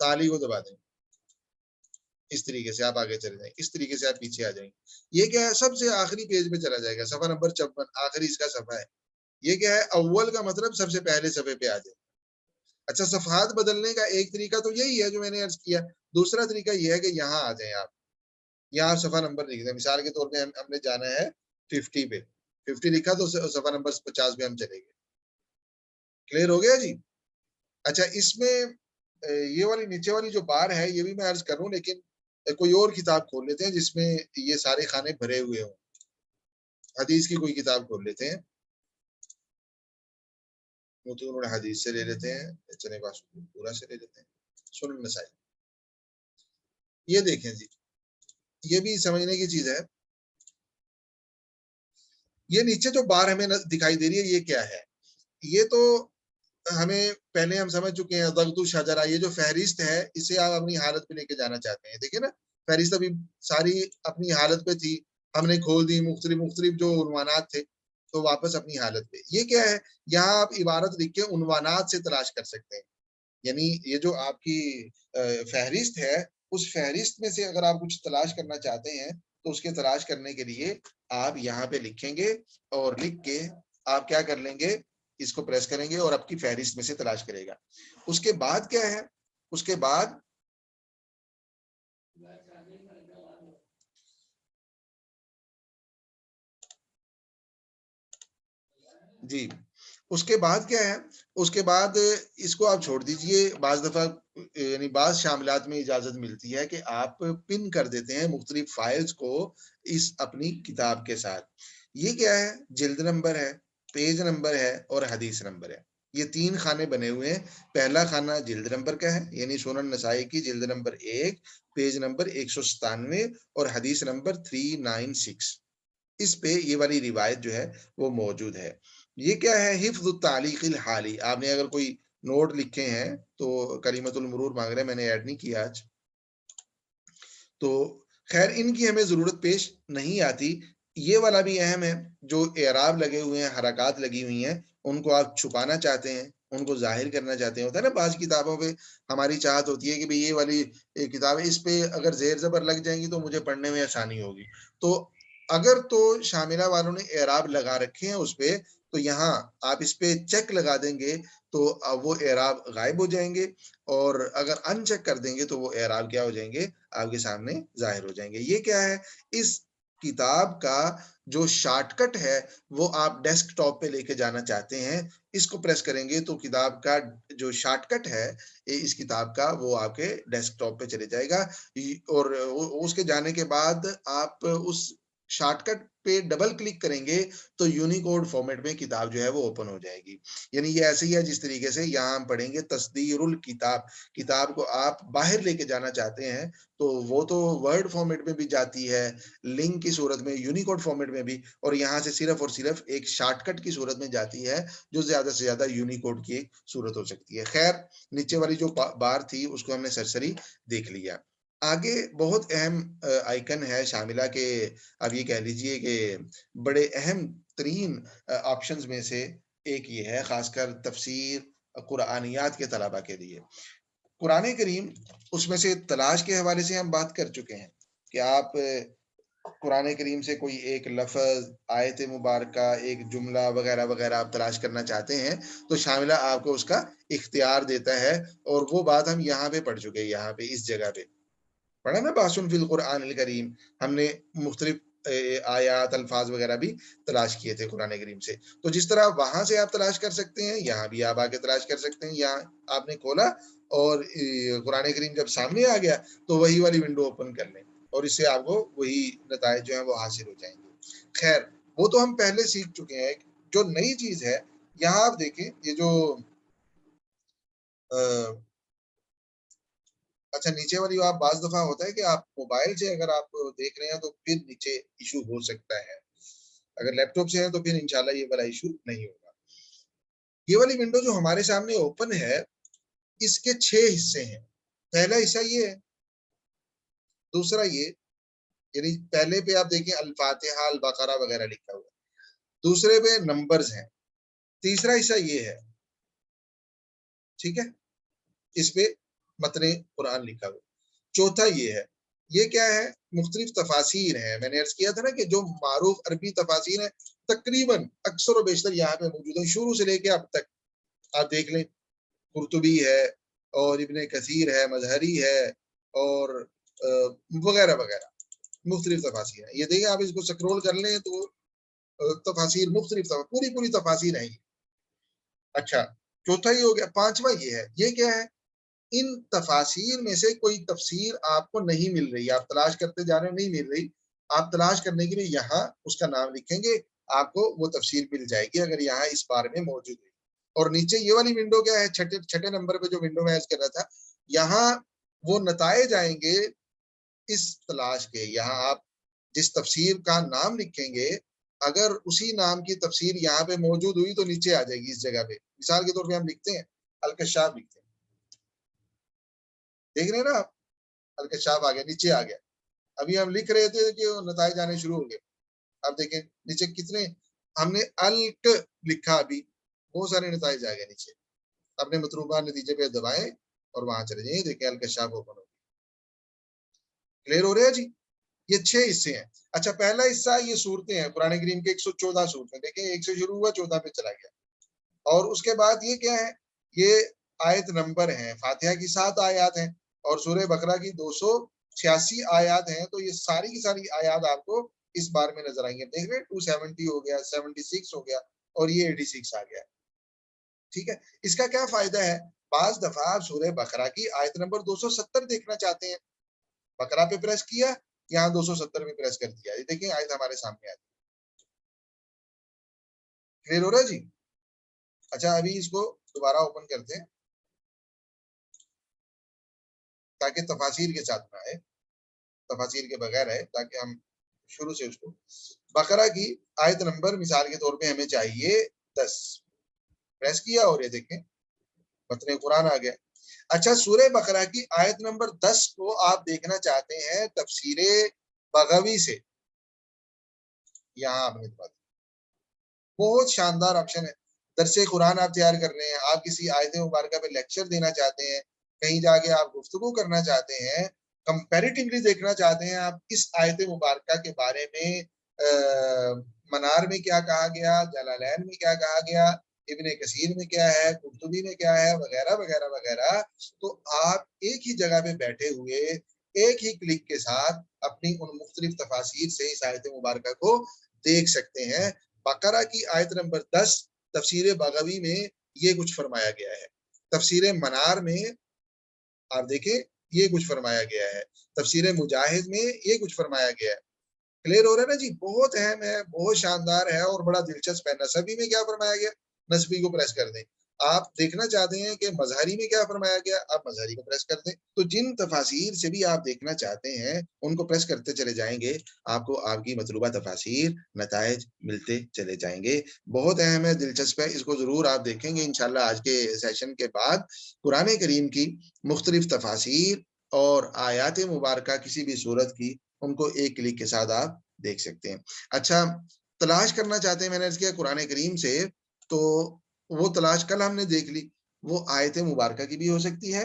تالی کو دبا دیں. اس طریقے سے آپ آگے چلے جائیں، اس طریقے سے آپ پیچھے آ جائیں. یہ کیا ہے؟ سب سے آخری پیج پہ چلا جائے گا، صفحہ نمبر 56 آخری اس کا صفحہ ہے. یہ کیا ہے؟ اول کا مطلب سب سے پہلے صفحے پہ آ جائے. اچھا صفحات بدلنے کا ایک طریقہ تو یہی ہے جو میں نے عرض کیا. دوسرا طریقہ یہ ہے کہ یہاں آ جائیں آپ، یہاں صفحہ نمبر لکھ دیں. مثال کے طور پہ ہم نے جانا ہے 50 پہ، 50 لکھا تو صفحہ نمبر 50 پہ ہم چلے گئے. کلیئر ہو گیا جی؟ اچھا اس میں یہ والی نیچے والی جو بار ہے یہ بھی میں عرض کروں، لیکن کوئی اور کتاب کھول لیتے ہیں جس میں یہ سارے خانے بھرے ہوئے ہوں. حدیث کی کوئی کتاب کھول لیتے ہیں، متون حدیث سے لے لیتے ہیں، چنے پاس پورا سے لے لیتے ہیں، سنن نسائی. یہ دیکھیں جی یہ بھی سمجھنے کی چیز ہے. یہ نیچے جو بار ہمیں دکھائی دے رہی ہے یہ کیا ہے؟ یہ تو ہمیں پہلے ہم سمجھ چکے ہیں ضغط الشجرہ، یہ جو فہرست ہے اسے آپ اپنی حالت پہ لے کے جانا چاہتے ہیں. دیکھیں نا فہرست ابھی ساری اپنی حالت پہ تھی، ہم نے کھول دی، مختلف مختلف جو عنوانات تھے تو واپس اپنی حالت پہ. یہ کیا ہے؟ یہاں آپ عبارت لکھ کے عنوانات سے تلاش کر سکتے ہیں. یعنی یہ جو آپ کی فہرست ہے اس فہرست میں سے اگر آپ کچھ تلاش کرنا چاہتے ہیں تو اس کے تلاش کرنے کے لیے آپ یہاں پہ لکھیں گے اور لکھ کے آپ کیا کر لیں گے، اس کو پریس کریں گے اور آپ کی فہرست میں سے تلاش کرے گا. اس کے بعد کیا ہے؟ اس کے بعد جی اس کے بعد کیا ہے؟ اس کے بعد اس کو آپ چھوڑ دیجئے. بعض دفعہ یعنی بعض شاملات میں اجازت ملتی ہے کہ آپ پن کر دیتے ہیں مختلف فائلز کو اس اپنی کتاب کے ساتھ. یہ کیا ہے؟ جلد نمبر ہے، پیج نمبر ہے اور حدیث نمبر ہے. یہ 3 خانے بنے ہوئے ہیں. پہلا خانہ جلد نمبر کا ہے، یعنی سنن نسائی کی جلد نمبر 1، پیج نمبر 197 اور حدیث نمبر 396. اس پہ یہ والی روایت جو ہے وہ موجود ہے. یہ کیا ہے؟ حفظ التعلیق الحالی. آپ نے اگر کوئی نوٹ لکھے ہیں تو کلمۃ المرور مانگ رہے ہیں، میں نے ایڈ نہیں کیا آج. تو خیر ان کی ہمیں ضرورت پیش نہیں آتی. یہ والا بھی اہم ہے، جو اعراب لگے ہوئے ہیں، حرکات لگی ہوئی ہیں، ان کو آپ چھپانا چاہتے ہیں، ان کو ظاہر کرنا چاہتے ہیں. ہوتا ہے نا بعض کتابوں پہ ہماری چاہت ہوتی ہے کہ بھئی یہ والی کتاب ہے، اس پہ اگر زیر زبر لگ جائیں گی تو مجھے پڑھنے میں آسانی ہوگی. تو اگر تو شاملہ والوں نے اعراب لگا رکھے ہیں اس پہ، تو یہاں آپ اس پہ چیک لگا دیں گے تو وہ اعراب غائب ہو جائیں گے، اور اگر ان چیک کر دیں گے تو وہ اعراب کیا ہو جائیں گے؟ آپ کے سامنے ظاہر ہو جائیں گے. یہ کیا ہے؟ اس کتاب کا جو شارٹ کٹ ہے وہ آپ ڈیسک ٹاپ پہ لے کے جانا چاہتے ہیں. اس کو پریس کریں گے تو کتاب کا جو شارٹ کٹ ہے اس کتاب کا وہ آپ کے ڈیسک ٹاپ پہ چلے جائے گا. اور اس کے جانے کے بعد آپ اس شارٹ کٹ پہ ڈبل کلک کریں گے تو یونیکوڈ فارمیٹ میں کتاب جو ہے وہ اوپن ہو جائے گی. یعنی یہ ایسے ہی ہے جس طریقے سے یہاں ہم پڑھیں گے تصدیر الکتاب. کتاب کو آپ باہر لے کے جانا چاہتے ہیں تو وہ تو ورڈ فارمیٹ میں بھی جاتی ہے، لنک کی صورت میں، یونیکوڈ فارمیٹ میں بھی، اور یہاں سے صرف اور صرف ایک شارٹ کٹ کی صورت میں جاتی ہے جو زیادہ سے زیادہ یونیکوڈ کی صورت ہو سکتی ہے. خیر نیچے والی جو بار تھی اس کو ہم نے سرسری دیکھ لیا. آگے بہت اہم آئیکن ہے شاملہ کے، اب یہ کہہ لیجئے کہ بڑے اہم ترین آپشنز میں سے ایک یہ ہے، خاص کر تفسیر قرآنیات کے طلبہ کے لیے. قرآن کریم اس میں سے تلاش کے حوالے سے ہم بات کر چکے ہیں کہ آپ قرآن کریم سے کوئی ایک لفظ، آیت مبارکہ، ایک جملہ وغیرہ وغیرہ آپ تلاش کرنا چاہتے ہیں تو شاملہ آپ کو اس کا اختیار دیتا ہے. اور وہ بات ہم یہاں پہ پڑھ چکے ہیں، یہاں پہ اس جگہ پہ پڑھا نا، باسن فی القرآن الکریم. ہم نے مختلف آیات، الفاظ وغیرہ بھی تلاش کیے تھے قرآن کریم سے. تو جس طرح وہاں سے آپ تلاش کر سکتے ہیں، یہاں بھی آپ آگے تلاش کر سکتے ہیں. یہاں آپ نے کھولا اور قرآن کریم جب سامنے آ گیا تو وہی والی ونڈو اوپن کر لیں اور اس سے آپ کو وہی نتائج جو ہیں وہ حاصل ہو جائیں گے. خیر وہ تو ہم پہلے سیکھ چکے ہیں. جو نئی چیز ہے یہاں آپ دیکھیں، یہ جو اچھا نیچے والی آپ بعض دفعہ ہوتا ہے کہ آپ موبائل سے اگر آپ دیکھ رہے ہیں تو پھر نیچے ایشو ہو سکتا ہے، اگر لیپ ٹاپ سے ہے تو پھر انشاءاللہ یہ والا ایشو نہیں ہوگا. یہ والی ونڈو جو ہمارے سامنے اوپن ہے اس کے 6 حصے ہیں. پہلا حصہ یہ ہے، دوسرا یہ، یعنی پہلے پہ آپ دیکھیں الفاتحہ، البقرہ وغیرہ لکھا ہوا، دوسرے پہ نمبرز ہیں، تیسرا حصہ یہ ہے، ٹھیک ہے، اس پہ متن قرآن لکھا ہوا. چوتھا یہ ہے، یہ کیا ہے؟ مختلف تفاسیر ہیں. میں نے عرض کیا تھا نا کہ جو معروف عربی تفاسیر ہیں تقریباً اکثر و بیشتر یہاں پہ موجود ہیں، شروع سے لے کے اب تک آپ دیکھ لیں. قرطبی ہے اور ابن کثیر ہے، مظہری ہے اور وغیرہ وغیرہ مختلف تفاسیر ہیں. یہ دیکھیں آپ اس کو سکرول کر لیں تو تفاسیر مختلف پوری تفاسیر ہیں. اچھا چوتھا یہ ہو گیا. پانچواں یہ ہے، یہ کیا ہے؟ ان تفاسیر میں سے کوئی تفسیر آپ کو نہیں مل رہی، آپ تلاش کرتے جا رہے ہیں، نہیں مل رہی، آپ تلاش کرنے کے لیے یہاں اس کا نام لکھیں گے، آپ کو وہ تفسیر مل جائے گی اگر یہاں اس بارے میں موجود ہے. اور نیچے یہ والی ونڈو کیا ہے؟ چھٹے نمبر پہ جو ونڈو میں عرض کر رہا تھا، یہاں وہ نتائج آئیں گے اس تلاش کے یہاں آپ جس تفسیر کا نام لکھیں گے اگر اسی نام کی تفسیر یہاں پہ موجود ہوئی تو نیچے آ جائے گی اس جگہ پہ. مثال کے طور پہ ہم لکھتے ہیں الکشاف لکھتے ہیں, دیکھ رہے ہیں نا آپ, الکشاف آ گیا, نیچے آ گیا. ابھی ہم لکھ رہے تھے کہ نتائج آنے شروع ہو گئے. اب دیکھیں نیچے کتنے ہم نے الک لکھا, ابھی بہت سارے نتائج آ گئے نیچے. اپنے مطلوبہ نتیجے پہ دبائیں اور وہاں چلے جائیں. دیکھیں الکشاف اوپن ہو گیا. کلیئر ہو رہا ہے جی؟ یہ 6 حصے ہیں. اچھا پہلا حصہ یہ صورتیں ہیں قرآن کریم کے 114 صورتیں. دیکھیں 1 سے شروع ہوا 14 پہ چلا گیا. اور اس کے بعد یہ کیا ہے, یہ آیت نمبر ہیں. فاتحہ کی 7 آیات ہیں اور سورہ بقرہ کی 286 آیات ہیں. تو یہ ساری کی ساری آیات آپ کو اس بار میں نظر آئیں گے. دیکھ رہے 270 ہو گیا, 76 ہو گیا اور یہ 86 آ گیا. ٹھیک ہے, اس کا کیا فائدہ ہے؟ بعض دفعہ آپ سورہ بقرہ کی آیت نمبر 270 دیکھنا چاہتے ہیں, بقرہ پہ پریس کیا, یہاں 270 میں پریس کر دیا. یہ دیکھیں آیت ہمارے سامنے آتی. کلیئر ہو رہا ہے جی؟ اچھا ابھی اس کو دوبارہ اوپن کرتے ہیں تاکہ تفاسیر کے ساتھ نہ آئے, تفاسیر کے بغیر ہے, تاکہ ہم شروع سے اس کو. بقرہ کی آیت نمبر مثال کے طور پہ ہمیں چاہیے 10. پریس کیا اور یہ دیکھیں متن قرآن آ گیا. اچھا سورہ بقرہ کی آیت نمبر 10 کو آپ دیکھنا چاہتے ہیں تفسیر بغوی سے. یہاں آپ نے بہت شاندار آپشن ہے. درس قرآن آپ تیار کر رہے ہیں, آپ کسی آیت مبارکہ پہ لیکچر دینا چاہتے ہیں, کہیں جا کے آپ گفتگو کرنا چاہتے ہیں, کمپیریٹیولی دیکھنا چاہتے ہیں آپ اس آیت مبارکہ کے بارے میں منار میں کیا کہا گیا, جلالین میں کیا کہا گیا, ابن کثیر میں کیا ہے, قرطبی میں کیا ہے, وغیرہ وغیرہ وغیرہ. تو آپ ایک ہی جگہ پہ بیٹھے ہوئے ایک ہی کلک کے ساتھ اپنی ان مختلف تفاسیر سے اس آیت مبارکہ کو دیکھ سکتے ہیں. بقرہ کی آیت نمبر 10 تفسیر بغوی میں یہ کچھ فرمایا گیا ہے. تفسیر منار میں آپ دیکھیں یہ کچھ فرمایا گیا ہے. تفسیر مجاہد میں یہ کچھ فرمایا گیا ہے. کلیئر ہو رہا ہے نا جی؟ بہت اہم ہے, بہت شاندار ہے اور بڑا دلچسپ ہے. نصبی میں کیا فرمایا گیا, نصبی کو پریس کر دیں. آپ دیکھنا چاہتے ہیں کہ مظہری میں کیا فرمایا گیا, آپ مظہری کو پریس کر دیں. تو جن تفاسیر سے بھی آپ دیکھنا چاہتے ہیں ان کو پریس کرتے چلے جائیں گے, آپ کو آپ کی مطلوبہ تفاسیر نتائج ملتے چلے جائیں گے. بہت اہم ہے, دلچسپ ہے, اس کو ضرور آپ دیکھیں گے انشاءاللہ. آج کے سیشن کے بعد قرآن کریم کی مختلف تفاسیر اور آیات مبارکہ کسی بھی صورت کی, ان کو ایک کلک کے ساتھ آپ دیکھ سکتے ہیں. اچھا تلاش کرنا چاہتے ہیں, میں نے عرض کیا قرآن کریم سے, تو وہ تلاش کل ہم نے دیکھ لی. وہ آیت مبارکہ کی بھی ہو سکتی ہے,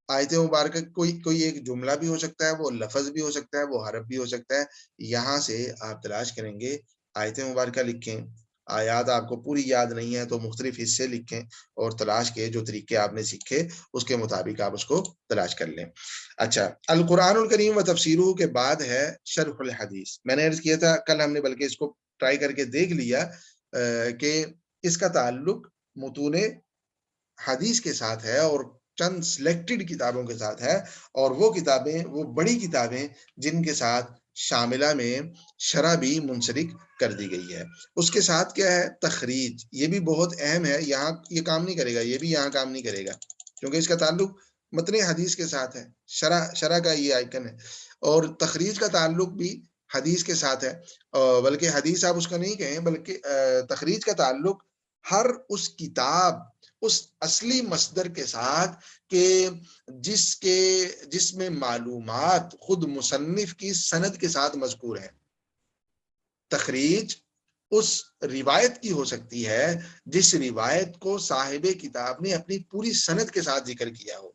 آیت مبارکہ کوئی ایک جملہ بھی ہو سکتا ہے, وہ لفظ بھی ہو سکتا ہے, وہ حرف بھی ہو سکتا ہے. یہاں سے آپ تلاش کریں گے, آیت مبارکہ لکھیں. آیات آپ کو پوری یاد نہیں ہے تو مختلف حصے لکھیں اور تلاش کے جو طریقے آپ نے سیکھے اس کے مطابق آپ اس کو تلاش کر لیں. اچھا القرآن الکریم و تفسیرہ کے بعد ہے شرح الحدیث. میں نے عرض کیا تھا کل ہم نے بلکہ اس کو ٹرائی کر کے دیکھ لیا کہ اس کا تعلق متون حدیث کے ساتھ ہے اور چند سلیکٹڈ کتابوں کے ساتھ ہے, اور وہ کتابیں وہ بڑی کتابیں جن کے ساتھ شاملہ میں شرح بھی منسلک کر دی گئی ہے. اس کے ساتھ کیا ہے, تخریج. یہ بھی بہت اہم ہے, یہاں یہ کام نہیں کرے گا, یہ بھی یہاں کام نہیں کرے گا کیونکہ اس کا تعلق متن حدیث کے ساتھ ہے. شرح کا یہ آئیکن ہے, اور تخریج کا تعلق بھی حدیث کے ساتھ ہے. بلکہ حدیث آپ اس کا نہیں کہیں, بلکہ تخریج کا تعلق ہر اس کتاب اس اصلی مصدر کے ساتھ کہ جس میں معلومات خود مصنف کی سند کے ساتھ مذکور ہے. تخریج اس روایت کی ہو سکتی ہے جس روایت کو صاحب کتاب نے اپنی پوری سند کے ساتھ ذکر کیا ہو.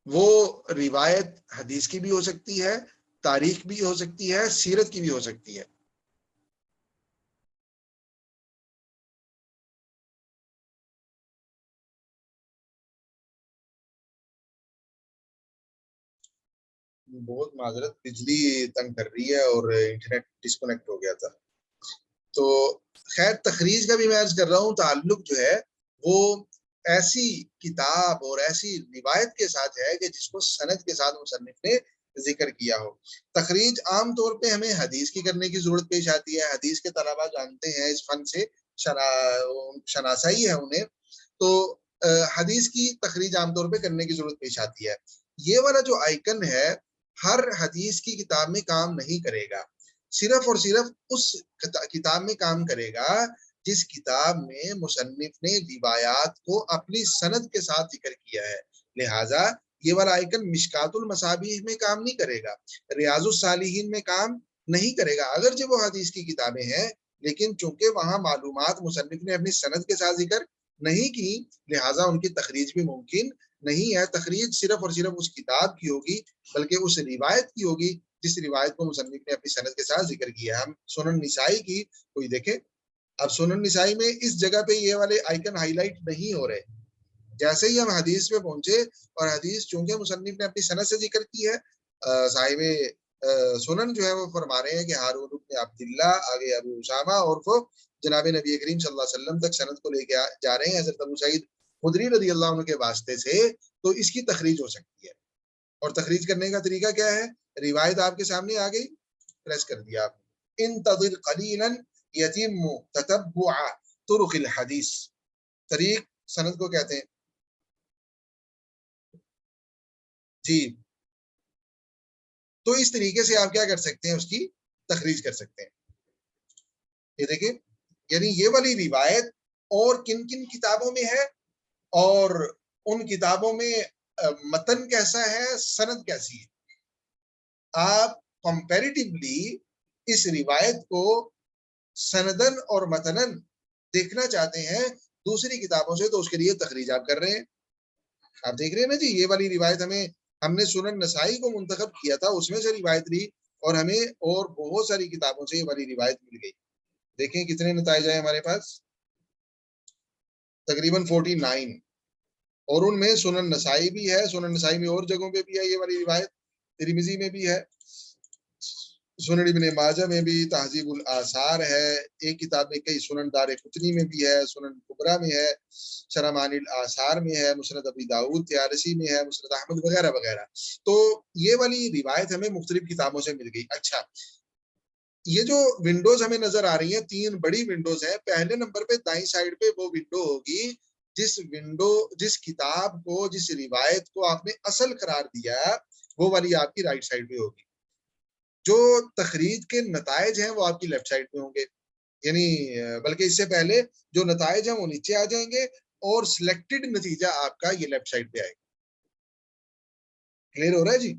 وہ روایت حدیث کی بھی ہو سکتی ہے, تاریخ بھی ہو سکتی ہے, سیرت کی بھی ہو سکتی ہے. بہت معذرت, بجلی تنگ کر رہی ہے اور انٹرنیٹ ڈسکنیکٹ ہو گیا تھا. تو خیر تخریج کا بھی میں عرض کر رہا ہوں, تعلق جو ہے وہ ایسی کتاب اور ایسی روایت کے ساتھ ہے کہ جس کو سند کے ساتھ مصنف نے ذکر کیا ہو. تخریج عام طور پہ ہمیں حدیث کی کرنے کی ضرورت پیش آتی ہے. حدیث کے طلباء جانتے ہیں اس فن سے شناسائی ہے انہیں, تو حدیث کی تخریج عام طور پہ کرنے کی ضرورت پیش آتی ہے. یہ والا جو آئیکن ہے ہر حدیث کی کتاب میں کام نہیں کرے گا، صرف اور صرف اس کتاب میں کام کرے گا جس کتاب میں مصنف نے روایات کو اپنی سند کے ساتھ ذکر کیا ہے۔ لہٰذا یہ والا آئیکن مشکات المصابیح میں کام نہیں کرے گا، ریاض الصالحین میں کام نہیں کرے گا، اگرچہ وہ حدیث کی کتابیں ہیں، لیکن چونکہ وہاں معلومات مصنف نے اپنی سند کے ساتھ ذکر نہیں کی، لہٰذا ان کی تخریج بھی ممکن نہیں ہے۔ تخریج صرف اور صرف اس کتاب کی ہوگی، بلکہ اس روایت کی ہوگی جس روایت کو مصنف نے اپنی سند کے ساتھ ذکر کیا ہے۔ ہم سنن نسائی کی کوئی دیکھیں، اب سنن نسائی میں اس جگہ پہ یہ والے آئیکن ہائی لائٹ نہیں ہو رہے، جیسے ہی ہم حدیث پہ پہنچے اور حدیث چونکہ مصنف نے اپنی سند سے ذکر کی ہے، صاحب سنن جو ہے وہ فرما رہے ہیں کہ ہارون بن عبداللہ، آگے ابو اسامہ اور وہ جناب نبی کریم صلی اللہ علیہ وسلم تک سند کو لے کے جا رہے ہیں حضرت ابو سعید خدری رضی اللہ عنہ کے واسطے سے، تو اس کی تخریج ہو سکتی ہے۔ اور تخریج کرنے کا طریقہ کیا ہے؟ روایت آپ کے سامنے آ گئی، پریس کر دیا آپ نے، انتظر قلیلا یتم تتبع طرق الحدیث، طریق سند کو کہتے ہیں جی۔ تو اس طریقے سے آپ کیا کر سکتے ہیں؟ اس کی تخریج کر سکتے ہیں۔ یہ دیکھیں، یعنی یہ والی روایت اور کن کن کتابوں میں ہے، اور ان کتابوں میں متن کیسا ہے، سند کیسی ہے۔ آپ کمپیریٹیولی اس روایت کو سندن اور متنن دیکھنا چاہتے ہیں دوسری کتابوں سے، تو اس کے لیے تخریج آپ کر رہے ہیں۔ آپ دیکھ رہے ہیں نا جی، یہ والی روایت ہم نے سنن نسائی کو منتخب کیا تھا، اس میں سے روایت لی، اور ہمیں اور بہت ساری کتابوں سے یہ والی روایت مل گئی۔ دیکھیں کتنے نتائج ہیں ہمارے پاس، تقریباً 49، اور ان میں سنن نسائی بھی ہے، سنن نسائی میں اور جگہوں پہ بھی ہے یہ والی روایت، ترمذی میں بھی ہے، سنن ابن ماجہ میں بھی، تہذیب الاثار ہے، ایک کتاب میں کئی، سنن دار قطنی میں بھی ہے، سنن کبریٰ میں ہے، شرمان الاثار میں ہے، مسند ابی داؤد طیالسی میں ہے، مسند احمد وغیرہ وغیرہ۔ تو یہ والی روایت ہمیں مختلف کتابوں سے مل گئی۔ اچھا، یہ جو ونڈوز ہمیں نظر آ رہی ہیں، 3 بڑی ونڈوز ہیں، پہلے نمبر پہ دائیں سائڈ پہ وہ ونڈو ہوگی جس کتاب کو، جس روایت کو آپ نے اصل قرار دیا، وہ والی آپ کی رائٹ سائڈ پہ ہوگی۔ جو تخریج کے نتائج ہیں وہ آپ کی لیفٹ سائڈ پہ ہوں گے، یعنی بلکہ اس سے پہلے جو نتائج ہیں وہ نیچے آ جائیں گے، اور سلیکٹڈ نتیجہ آپ کا یہ لیفٹ سائڈ پہ آئے گا۔ کلیئر ہو رہا ہے جی؟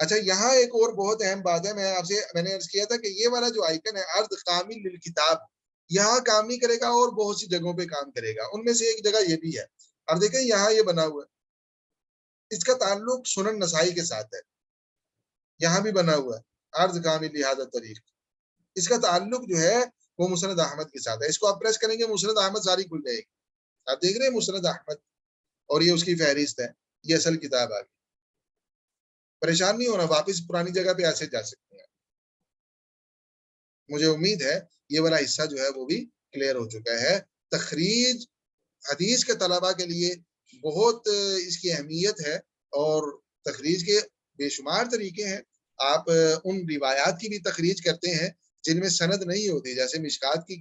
اچھا، یہاں ایک اور بہت اہم بات ہے، میں نے عرض کیا تھا کہ یہ والا جو آئیکن ہے عرض کامل للکتاب، یہاں کام نہیں کرے گا، اور بہت سی جگہوں پہ کام کرے گا، ان میں سے ایک جگہ یہ بھی ہے۔ اور دیکھیں یہاں یہ بنا ہوا ہے، اس کا تعلق سنن نسائی کے ساتھ ہے، یہاں بھی بنا ہوا ہے عرض کامل لہذا طریق، اس کا تعلق جو ہے وہ مسند احمد کے ساتھ ہے۔ اس کو آپ پریس کریں گے، مسند احمد ساری کھل جائے گی، آپ دیکھ رہے ہیں مسند احمد، اور یہ اس کی فہرست ہے، یہ اصل کتاب آ گئی۔ پریشان نہیں ہونا، واپس پرانی جگہ پہ ایسے جا سکتے ہیں۔ مجھے امید ہے یہ والا حصہ جو ہے وہ بھی کلیئر ہو چکا ہے۔ تخریج حدیث کے طلباء کے لیے بہت اس کی اہمیت ہے، اور تخریج کے بے شمار طریقے ہیں۔ آپ ان روایات کی بھی تخریج کرتے ہیں جن میں سند نہیں ہوتی، جیسے مشکات کی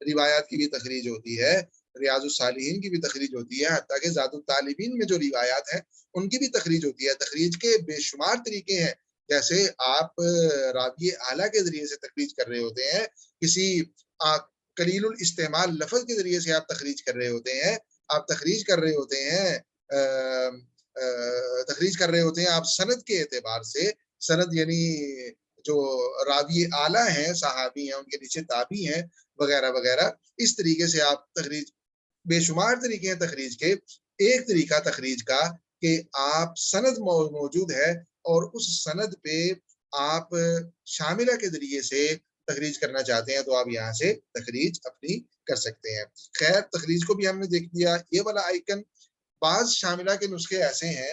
روایات کی بھی تخریج ہوتی ہے، ریاض الصالحین کی بھی تخریج ہوتی ہے، حتیٰ کہ زاد الطالبین میں جو روایات ہیں ان کی بھی تخریج ہوتی ہے۔ تخریج کے بے شمار طریقے ہیں، جیسے آپ راوی اعلیٰ کے ذریعے سے تخریج کر رہے ہوتے ہیں، کسی قلیل الاستعمال لفظ کے ذریعے سے آپ تخریج کر رہے ہوتے ہیں، آپ تخریج کر رہے ہوتے ہیں آپ سند کے اعتبار سے، سند یعنی جو راوی اعلیٰ ہیں، صحابی ہیں، ان کے نیچے تابعی ہیں وغیرہ وغیرہ، اس طریقے سے آپ تخریج، بے شمار طریقے ہیں تخریج کے۔ ایک طریقہ تخریج کا کہ آپ سند موجود ہے اور اس سند پہ آپ شاملہ کے ذریعے سے تخریج کرنا چاہتے ہیں، تو آپ یہاں سے تخریج اپنی کر سکتے ہیں۔ خیر، تخریج کو بھی ہم نے دیکھ لیا۔ یہ والا آئیکن، بعض شاملہ کے نسخے ایسے ہیں،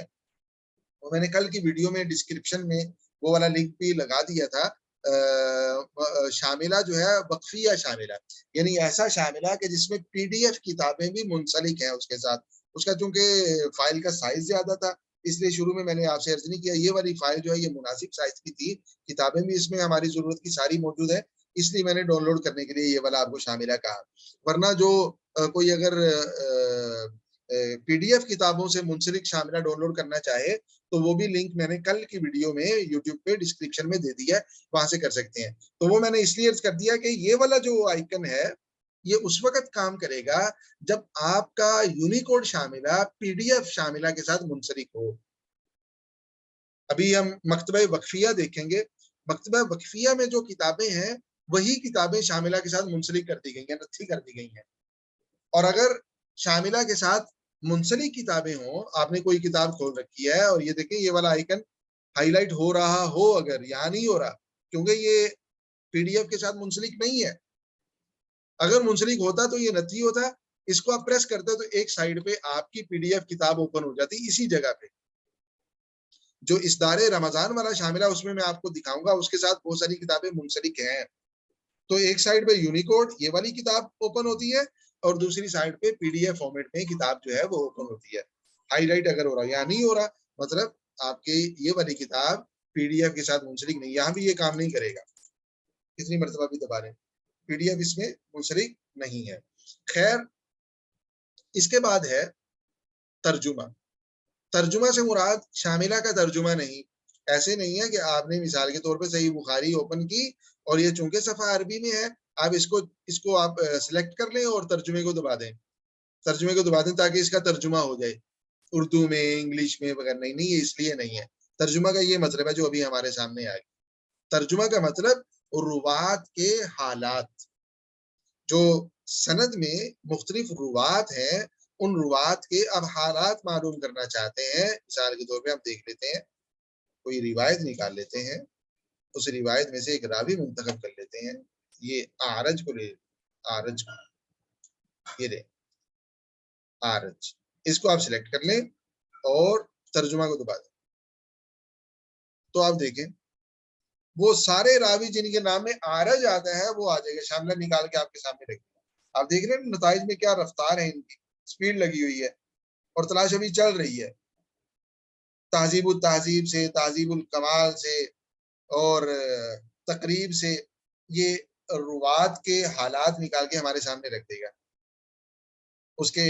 اور میں نے کل کی ویڈیو میں ڈسکرپشن میں وہ والا لنک بھی لگا دیا تھا، شاملہ جو ہے وقفیہ شاملہ، یعنی ایسا شاملہ کہ جس میں PDF کتابیں بھی منسلک ہیں اس کے ساتھ۔ اس کا چونکہ فائل کا سائز زیادہ تھا، اس لیے شروع میں نے آپ سے عرض نہیں کیا، یہ والی فائل جو ہے یہ مناسب سائز کی تھی، کتابیں بھی اس میں ہماری ضرورت کی ساری موجود ہیں، اس لیے میں نے ڈاؤن لوڈ کرنے کے لیے یہ والا آپ کو شاملہ کہا۔ ورنہ جو کوئی اگر پی ڈی ایف کتابوں سے منسلک شاملہ ڈاؤن لوڈ کرنا چاہے تو وہ بھی لنک میں نے کل کی ویڈیو میں یوٹیوب پہ ڈسکرپشن میں دے دیا ہے، وہاں سے کر سکتے ہیں۔ تو وہ میں نے اس لیے عرض کر دیا کہ یہ والا جو آئیکن ہے یہ اس وقت کام کرے گا جب آپ کا یونیکوڈ شاملہ پی ڈی ایف شاملہ کے ساتھ منسلک ہو۔ ابھی ہم مکتبہ وقفیہ دیکھیں گے، مکتبہ وقفیہ میں جو کتابیں ہیں وہی کتابیں شاملہ کے ساتھ منسلک کر دی گئی ہیں، نتھی کر دی گئی ہیں۔ اور اگر شاملہ کے ساتھ منسلک کتابیں ہوں، آپ نے کوئی کتاب کھول رکھی ہے اور یہ دیکھیں یہ والا آئیکن ہائی لائٹ ہو رہا ہو، اگر یہاں نہیں ہو رہا کیونکہ یہ پی ڈی ایف کے ساتھ منسلک نہیں ہے، اگر منسلک ہوتا تو یہ نتھی ہوتا، اس کو آپ پریس کرتے تو ایک سائیڈ پہ آپ کی پی ڈی ایف کتاب اوپن ہو جاتی اسی جگہ پہ۔ جو اصدار رمضان والا شاملہ اس میں آپ کو دکھاؤں گا، اس کے ساتھ بہت ساری کتابیں منسلک ہیں۔ تو ایک سائیڈ پہ یونیکوڈ یہ والی کتاب اوپن ہوتی ہے اور دوسری سائیڈ پہ پی ڈی ایف فارمیٹ میں کتاب جو ہے وہ اوپن ہوتی ہے۔ ہائی لائٹ اگر ہو رہا ہے یا نہیں ہو رہا مطلب آپ کی یہ والی کتاب پی ڈی ایف کے ساتھ منسلک نہیں، یہاں بھی یہ کام نہیں کرے گا، کتنی مرتبہ بھی دبا لیں، پی ڈی ایف اس میں منسلک نہیں ہے۔ خیر، اس کے بعد ہے ترجمہ۔ ترجمہ سے مراد شاملہ کا ترجمہ نہیں، ایسے نہیں ہے کہ آپ نے مثال کے طور پہ صحیح بخاری اوپن کی اور یہ چونکہ صفحہ عربی میں ہے آپ اس کو آپ سلیکٹ کر لیں اور ترجمے کو دبا دیں، ترجمے کو دبا دیں تاکہ اس کا ترجمہ ہو جائے اردو میں، انگلش میں وغیرہ۔ نہیں، یہ اس لیے نہیں ہے۔ ترجمہ کا یہ مطلب ہے جو ابھی ہمارے سامنے آئے، ترجمہ کا مطلب روات کے حالات، جو سند میں مختلف روات ہیں ان روات کے اب حالات معلوم کرنا چاہتے ہیں۔ مثال کے طور پہ ہم دیکھ لیتے ہیں، کوئی روایت نکال لیتے ہیں، اس روایت میں سے ایک راوی منتخب کر لیتے ہیں، یہ آرج کو لے، آرج یہ لے آرج، اس کو آپ سلیکٹ کر لیں اور ترجمہ کو دبا دیں تو آپ دیکھیں وہ سارے راوی جن کے نام میں آرج آتا ہے وہ آ جائے گا، شاملہ نکال کے آپ کے سامنے رکھ دیا۔ آپ دیکھ رہے ہیں نتائج میں کیا رفتار ہے، ان کی سپیڈ لگی ہوئی ہے اور تلاش ابھی چل رہی ہے۔ تہذیب التہذیب سے، تہذیب الکمال سے اور تقریب سے یہ روات کے حالات نکال کے ہمارے سامنے رکھ دے گا۔ اس کے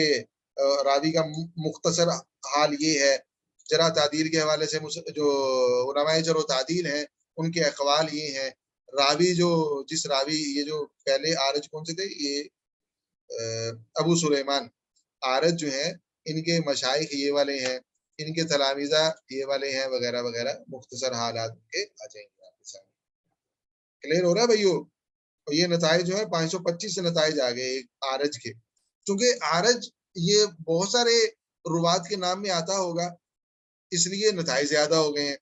راوی کا مختصر حال یہ ہے، جرح تعدیل کے حوالے سے جو علماء جرح و تعدیل ہیں ان کے اقوال یہ ہیں، راوی جو جس راوی یہ جو پہلے آرج کون سے تھے، یہ ابو سلیمان آرج جو ہیں ان کے مشائخ یہ والے ہیں، ان کے تلامذہ یہ والے ہیں وغیرہ وغیرہ، مختصر حالات کے آ جائیں گے آپ کے سامنے۔ کلیئر ہو رہا ہے بھائیو؟ اور یہ نتائج جو ہے 525 سے نتائج آ گئے آرج کے، چونکہ آرج یہ بہت سارے روات کے نام میں آتا ہوگا اس لیے نتائج زیادہ ہو گئے ہیں۔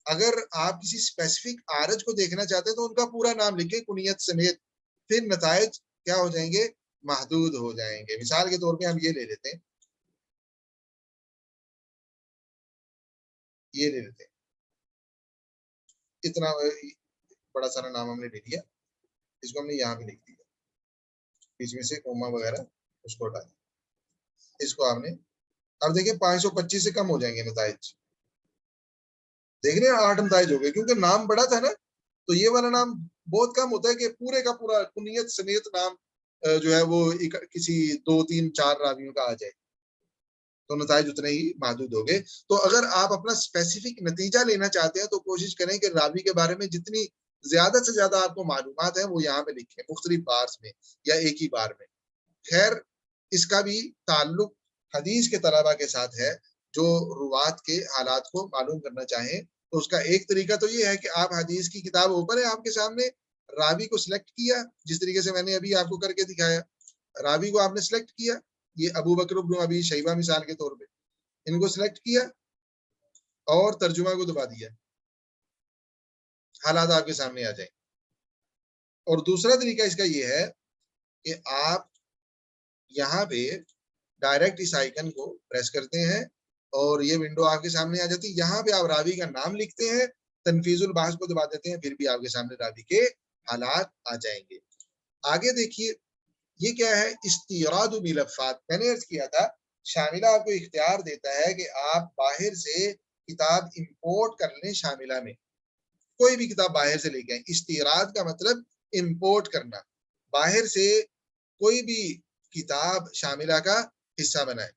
اگر آپ کسی اسپیسیفک آرج کو دیکھنا چاہتے ہیں تو ان کا پورا نام لکھیں کنیت سمیت، پھر نتائج کیا ہو جائیں گے، محدود ہو جائیں گے۔ مثال کے طور پہ ہم یہ لے لیتے ہیں، یہ لے لیتے ہیں، اتنا بڑا سارا نام ہم نے لے لیا، اس کو ہم نے یہاں پہ لکھ دیا، بیچ میں سے کوما وغیرہ اس کو ہٹا دیا، اس کو آپ نے اب دیکھیں 525 سے کم ہو جائیں گے نتائج، دیکھ رہے ہیں 8 نتائج ہو گئے کیونکہ نام بڑا تھا نا، تو یہ والا نام بہت کم ہوتا ہے کہ پورے کا پورا کنیت سمیت نام جو ہے وہ کسی 2 3 4 راویوں کا آ جائے تو نتائج اتنے ہی محدود ہو گئے۔ تو اگر آپ اپنا اسپیسیفک نتیجہ لینا چاہتے ہیں تو کوشش کریں کہ راوی کے بارے میں جتنی زیادہ سے زیادہ آپ کو معلومات ہیں وہ یہاں پہ لکھیں، مختلف بارز میں یا ایک ہی بار میں۔ خیر، اس کا بھی تعلق حدیث کے طلباء کے ساتھ ہے جو روات کے حالات کو معلوم کرنا چاہیں، تو اس کا ایک طریقہ تو یہ ہے کہ آپ حدیث کی کتاب اوپن ہے آپ کے سامنے، راوی کو سلیکٹ کیا جس طریقے سے میں نے ابھی آپ کو کر کے دکھایا، راوی کو آپ نے سلیکٹ کیا، یہ ابو بکر بن ابی شیبہ مثال کے طور پہ، ان کو سلیکٹ کیا اور ترجمہ کو دبا دیا، حالات آپ کے سامنے آ جائیں۔ اور دوسرا طریقہ اس کا یہ ہے کہ آپ یہاں پہ ڈائریکٹ اس آئیکن کو پریس کرتے ہیں اور یہ ونڈو آپ کے سامنے آ جاتی ہے، یہاں پہ آپ راوی کا نام لکھتے ہیں، تنفیذ البحث کو دبا دیتے ہیں، پھر بھی آپ کے سامنے راوی کے حالات آ جائیں گے۔ آگے دیکھیے یہ کیا ہے، استیراد ملفات، میں نے عرض کیا تھا شاملہ آپ کو اختیار دیتا ہے کہ آپ باہر سے کتاب امپورٹ کر لیں، شاملہ میں کوئی بھی کتاب باہر سے لے کے آئیں، استیراد کا مطلب امپورٹ کرنا، باہر سے کوئی بھی کتاب شاملہ کا حصہ بنائے۔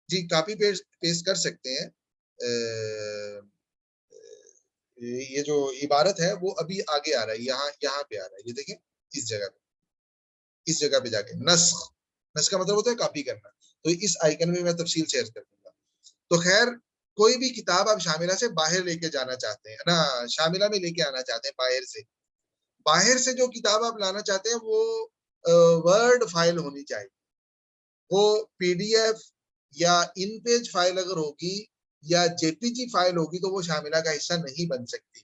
جی کاپی پیسٹ کر سکتے ہیں. یہ جو عبارت ہے وہ ابھی آگے آ رہا ہے, یہاں پہ آ رہا ہے, یہ دیکھیں اس جگہ پہ جا کے نسخ کا مطلب ہوتا ہے کاپی کرنا. تو اس آئیکن میں تفصیل شیئر کر دوں گا. تو خیر کوئی بھی کتاب آپ شاملہ سے باہر لے کے جانا چاہتے ہیں نا, شاملہ میں لے کے آنا چاہتے ہیں باہر سے جو کتاب آپ لانا چاہتے ہیں وہ ورڈ فائل ہونی چاہیے. وہ پی ڈی ایف یا ان پیج فائل اگر ہوگی یا جے پی جی فائل ہوگی تو وہ شاملہ کا حصہ نہیں بن سکتی.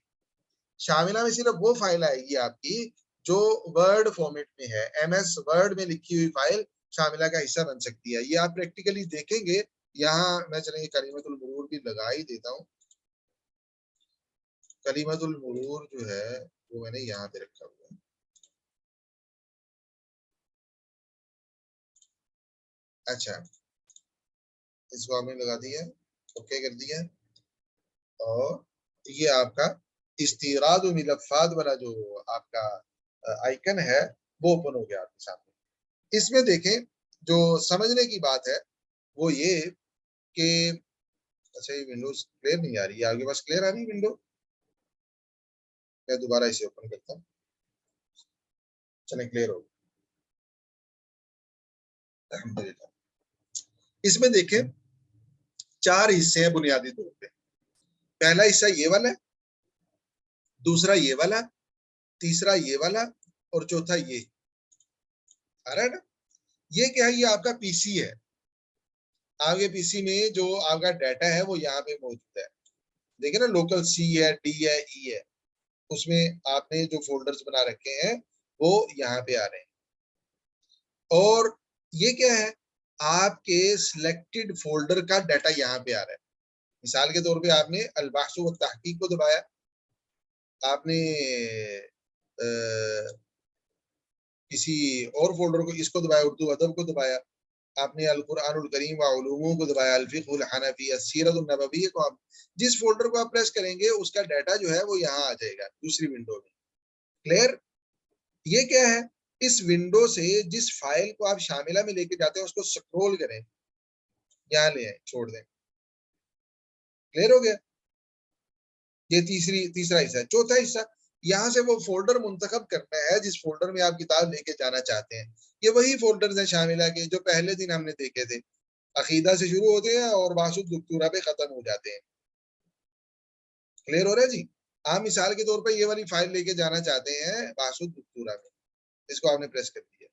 شاملہ میں صرف وہ فائل آئے گی آپ کی جو ورڈ فارمیٹ میں ہے. ایم ایس ورڈ میں لکھی ہوئی فائل شاملہ کا حصہ بن سکتی ہے. یہ آپ پریکٹیکلی دیکھیں گے. یہاں میں چلیں کلمۃ المرور بھی لگا ہی دیتا ہوں. کلمۃ المرور جو ہے وہ میں نے یہاں پہ رکھا ہوا ہے. اچھا اس کو آپ نے لگا دیا, اوکے کر دیا, اور یہ آپ کا استیراد و ملفات والا جو آپ کا آئیکن ہے وہ اوپن ہو گیا آپ کے سامنے. اس میں دیکھیں جو سمجھنے کی بات ہے وہ یہ کہ اچھا یہ ونڈوز کلیئر نہیں آ رہی ہے, آپ کے پاس کلیئر آ رہی ہے ونڈو؟ میں دوبارہ اسے اوپن کرتا ہوں, چلیں کلیئر ہو الحمدللہ. اس میں دیکھیں 4 حصے ہیں بنیادی طور پہ. پہلا حصہ یہ والا ہے, دوسرا یہ والا, تیسرا یہ والا, اور چوتھا یہ. آ رہا ہے نا؟ یہ کیا ہے, یہ آپ کا پی سی ہے. آپ کے پی سی میں جو آپ کا ڈیٹا ہے وہ یہاں پہ موجود ہے. دیکھیں نا لوکل سی ہے, ڈی ہے, ای ہے, اس میں آپ نے جو فولڈرز بنا رکھے ہیں وہ یہاں پہ آ رہے ہیں. اور یہ کیا ہے, آپ کے سلیکٹڈ فولڈر کا ڈیٹا یہاں پہ آ رہا ہے. مثال کے طور پہ آپ نے البحث و تحقیق کو دبایا, آپ نے کسی اور فولڈر کو اس کو دبایا, اردو ادب کو دبایا, آپ نے القرآن الکریم و علوموں کو دبایا, الفقہ الحنفی, السیرۃ النبویہ کو, آپ جس فولڈر کو آپ پریس کریں گے اس کا ڈیٹا جو ہے وہ یہاں آ جائے گا دوسری ونڈو میں. کلیئر؟ یہ کیا ہے, اس ونڈو سے جس فائل کو آپ شاملہ میں لے کے جاتے ہیں اس کو سکرول کریں, یہاں لے آئیں, چھوڑ دیں. کلیئر ہو گیا؟ یہ تیسرا حصہ ہے. چوتھا حصہ یہاں سے وہ فولڈر منتخب کرنا ہے جس فولڈر میں آپ کتاب لے کے جانا چاہتے ہیں. یہ وہی فولڈرز ہیں شاملہ کے جو پہلے دن ہم نے دیکھے تھے, عقیدہ سے شروع ہوتے ہیں اور بحث الدکتورہ پہ ختم ہو جاتے ہیں. کلیئر ہو رہا ہے جی؟ آپ مثال کے طور پہ یہ والی فائل لے کے جانا چاہتے ہیں بحث الدکتورہ میں, اس کو آپ نے پریس کر دیا.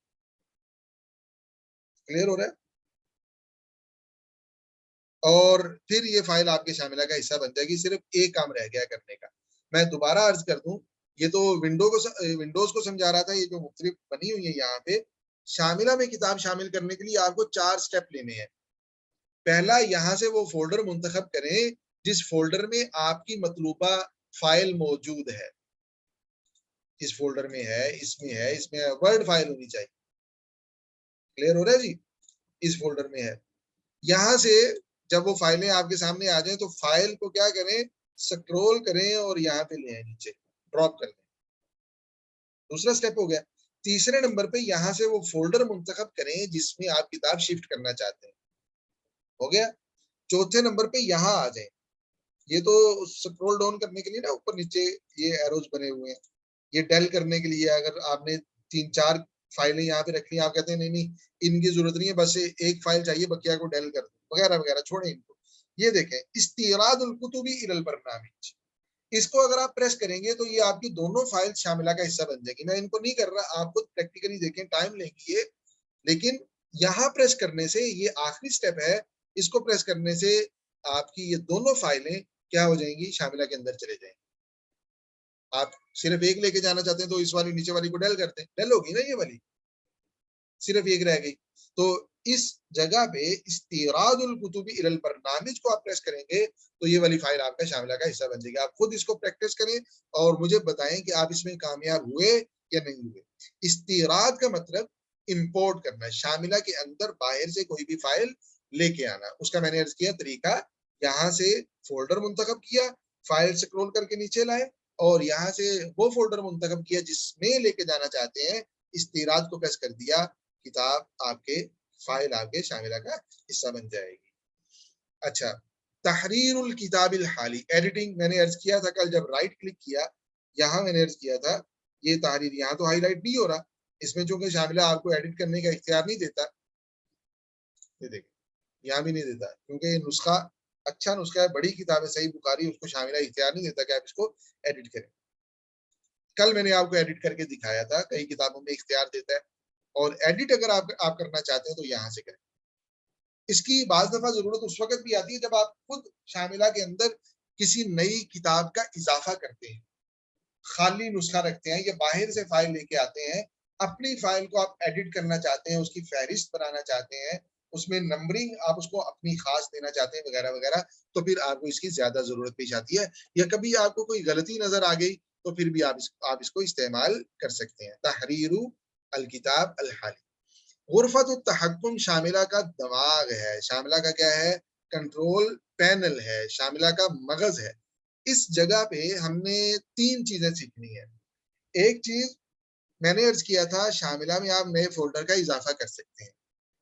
کلیئر ہو رہا ہے؟ اور پھر یہ فائل آپ کے شاملہ کا حصہ بن جائے گی. صرف ایک کام رہ گیا کرنے کا. میں دوبارہ عرض کر دوں, یہ تو ونڈوز کو سمجھا رہا تھا. یہ جو مختلف بنی ہوئی ہے یہاں پہ شاملہ میں کتاب شامل کرنے کے لیے آپ کو 4 سٹیپ لینے ہیں. پہلا, یہاں سے وہ فولڈر منتخب کریں جس فولڈر میں آپ کی مطلوبہ فائل موجود ہے. اس فولڈر میں ہے, اس میں ورڈ فائل ہونی چاہیے. کلیئر ہو رہا ہے جی؟ اس فولڈر میں ہے. یہاں سے جب وہ فائلیں آپ کے سامنے آ جائیں تو فائل کو کیا کریں, سکرول کریں اور یہاں پہ لے آئیں, نیچے ڈراپ کر دیں. دوسرا سٹیپ ہو گیا. تیسرے نمبر پہ یہاں سے وہ فولڈر منتخب کریں جس میں آپ کتاب شفٹ کرنا چاہتے ہیں. ہو گیا. چوتھے نمبر پہ یہاں آ جائیں. یہ تو سکرول ڈاؤن کرنے کے لیے نا اوپر نیچے یہ ایروز بنے ہوئے ہیں. یہ ڈیل کرنے کے لیے اگر آپ نے 3-4 فائلیں یہاں پہ رکھ لی, آپ کہتے ہیں نہیں ان کی ضرورت نہیں ہے, بس ایک فائل چاہیے, بقیہ کو ڈیل کر دیں وغیرہ وغیرہ, چھوڑیں ان کو. یہ دیکھیں استیراد الکتب الی البرنامج, اس کو اگر آپ پریس کریں گے تو یہ آپ کی دونوں فائل شاملہ کا حصہ بن جائے گی. میں ان کو نہیں کر رہا, آپ کو پریکٹیکلی دیکھیں, ٹائم لیں گی یہ, لیکن یہاں پریس کرنے سے یہ آخری سٹیپ ہے. اس کو پریس کرنے سے آپ کی یہ دونوں فائلیں کیا ہو جائیں گی, شاملہ کے اندر چلے جائیں گی. آپ صرف ایک لے کے جانا چاہتے ہیں تو اس والی نیچے والی کو ڈیل کرتے ہیں, ڈیل ہوگی نا, یہ والی صرف ایک رہ گئی. تو اس جگہ پہ استیراد الکتب الی البرنامج کو آپ پریس کریں گے تو یہ والی فائل آپ کا شاملہ کا حصہ بن جائے گی. آپ خود اس کو پریکٹس کریں اور مجھے بتائیں کہ آپ اس میں کامیاب ہوئے یا نہیں ہوئے. استیراد کا مطلب امپورٹ کرنا, شاملہ کے اندر باہر سے کوئی بھی فائل لے کے آنا. اس کا میں نے عرض کیا طریقہ, یہاں سے فولڈر منتخب کیا, فائل سکرول کر کے نیچے لائے, اور یہاں سے وہ فولڈر منتخب کیا جس میں لے کے جانا چاہتے ہیں, استیراد کو پریس کر دیا, کتاب آپ کے فائل آپ کے شاملہ کا حصہ بن جائے گی. اچھا، تحریر الکتاب الحالی، ایڈیٹنگ میں نے عرض کیا تھا کل جب رائٹ کلک کیا، یہاں میں نے عرض کیا تھا یہ تحریر، یہاں تو ہائی لائٹ نہیں ہو رہا، اس میں چونکہ شاملہ آپ کو ایڈٹ کرنے کا اختیار نہیں دیتا، یہ دیکھیں یہاں بھی نہیں دیتا کیونکہ یہ نسخہ اچھا نسخہ ہے، بڑی کتاب ہے صحیح بخاری، اس کو شاملہ اختیار نہیں دیتا کہ آپ اس کو ایڈٹ کریں. کل میں نے آپ کو ایڈٹ کر کے دکھایا تھا، کئی کتابوں میں اختیار دیتا ہے، اور ایڈٹ اگر آپ کرنا چاہتے ہیں تو یہاں سے کریں. اس کی بعض دفعہ ضرورت اس وقت بھی آتی ہے جب آپ خود شاملہ کے اندر کسی نئی کتاب کا اضافہ کرتے ہیں، خالی نسخہ رکھتے ہیں یا باہر سے فائل لے کے آتے ہیں، اپنی فائل کو آپ ایڈٹ کرنا چاہتے ہیں، اس کی فہرست بنانا چاہتے ہیں، اس میں نمبرنگ آپ اس کو اپنی خاص دینا چاہتے ہیں وغیرہ وغیرہ، تو پھر آپ کو اس کی زیادہ ضرورت پیش آتی ہے. یا کبھی آپ کو کوئی غلطی نظر آ گئی تو پھر بھی آپ اس کو استعمال کر سکتے ہیں. تحریر الکتاب الحالی. غرفت التحکم شاملہ کا دماغ ہے، شاملہ کا کیا ہے؟ کنٹرول پینل ہے، شاملہ کا مغز ہے. اس جگہ پہ ہم نے 3 چیزیں سیکھنی ہے. ایک چیز میں نے عرض کیا تھا، شاملہ میں آپ نئے فولڈر کا اضافہ کر سکتے ہیں.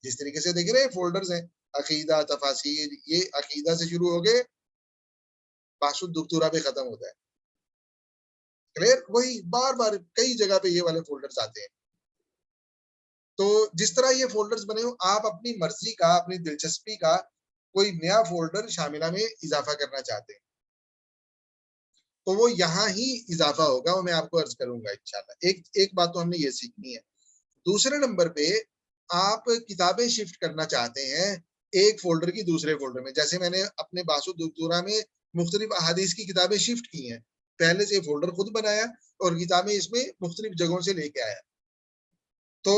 جس طریقے سے دیکھ رہے ہیں فولڈرز ہیں، عقیدہ، تفاسیر، یہ عقیدہ سے شروع ہو گئے بحث الدکتورہ پہ ختم ہوتا ہے. کلیئر؟ وہی بار بار کئی جگہ پہ یہ والے فولڈرز آتے ہیں. تو جس طرح یہ فولڈرز بنے ہو، آپ اپنی مرضی کا، اپنی دلچسپی کا کوئی نیا فولڈر شاملہ میں اضافہ کرنا چاہتے ہیں تو وہ یہاں ہی اضافہ ہوگا، وہ میں آپ کو عرض کروں گا انشاءاللہ. ایک بات تو ہم نے یہ سیکھنی ہے. دوسرے نمبر پہ آپ کتابیں شفٹ کرنا چاہتے ہیں ایک فولڈر کی دوسرے فولڈر میں، جیسے میں نے اپنے باسو دکتورہ میں مختلف احادیث کی کتابیں شفٹ کی ہیں، پہلے سے فولڈر خود بنایا اور کتابیں اس میں مختلف جگہوں سے لے کے آیا. تو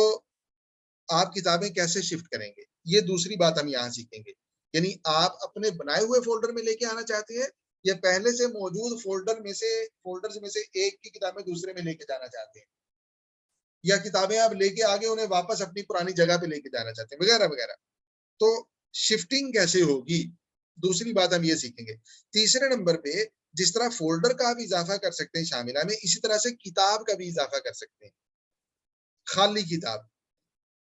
آپ کتابیں کیسے شفٹ کریں گے، یہ دوسری بات ہم یہاں سیکھیں گے. یعنی آپ اپنے بنائے ہوئے فولڈر میں لے کے آنا چاہتے ہیں یا پہلے سے موجود فولڈرز میں سے ایک کی کتابیں دوسرے میں لے کے جانا چاہتے ہیں، یا کتابیں آپ لے کے آگے انہیں واپس اپنی پرانی جگہ پہ لے کے جانا چاہتے ہیں وغیرہ وغیرہ. تو شفٹنگ کیسے ہوگی، دوسری بات ہم یہ سیکھیں گے. تیسرے نمبر پہ جس طرح فولڈر کا آپ اضافہ کر سکتے ہیں شاملہ میں، اسی طرح سے کتاب کا بھی اضافہ کر سکتے ہیں. خالی کتاب،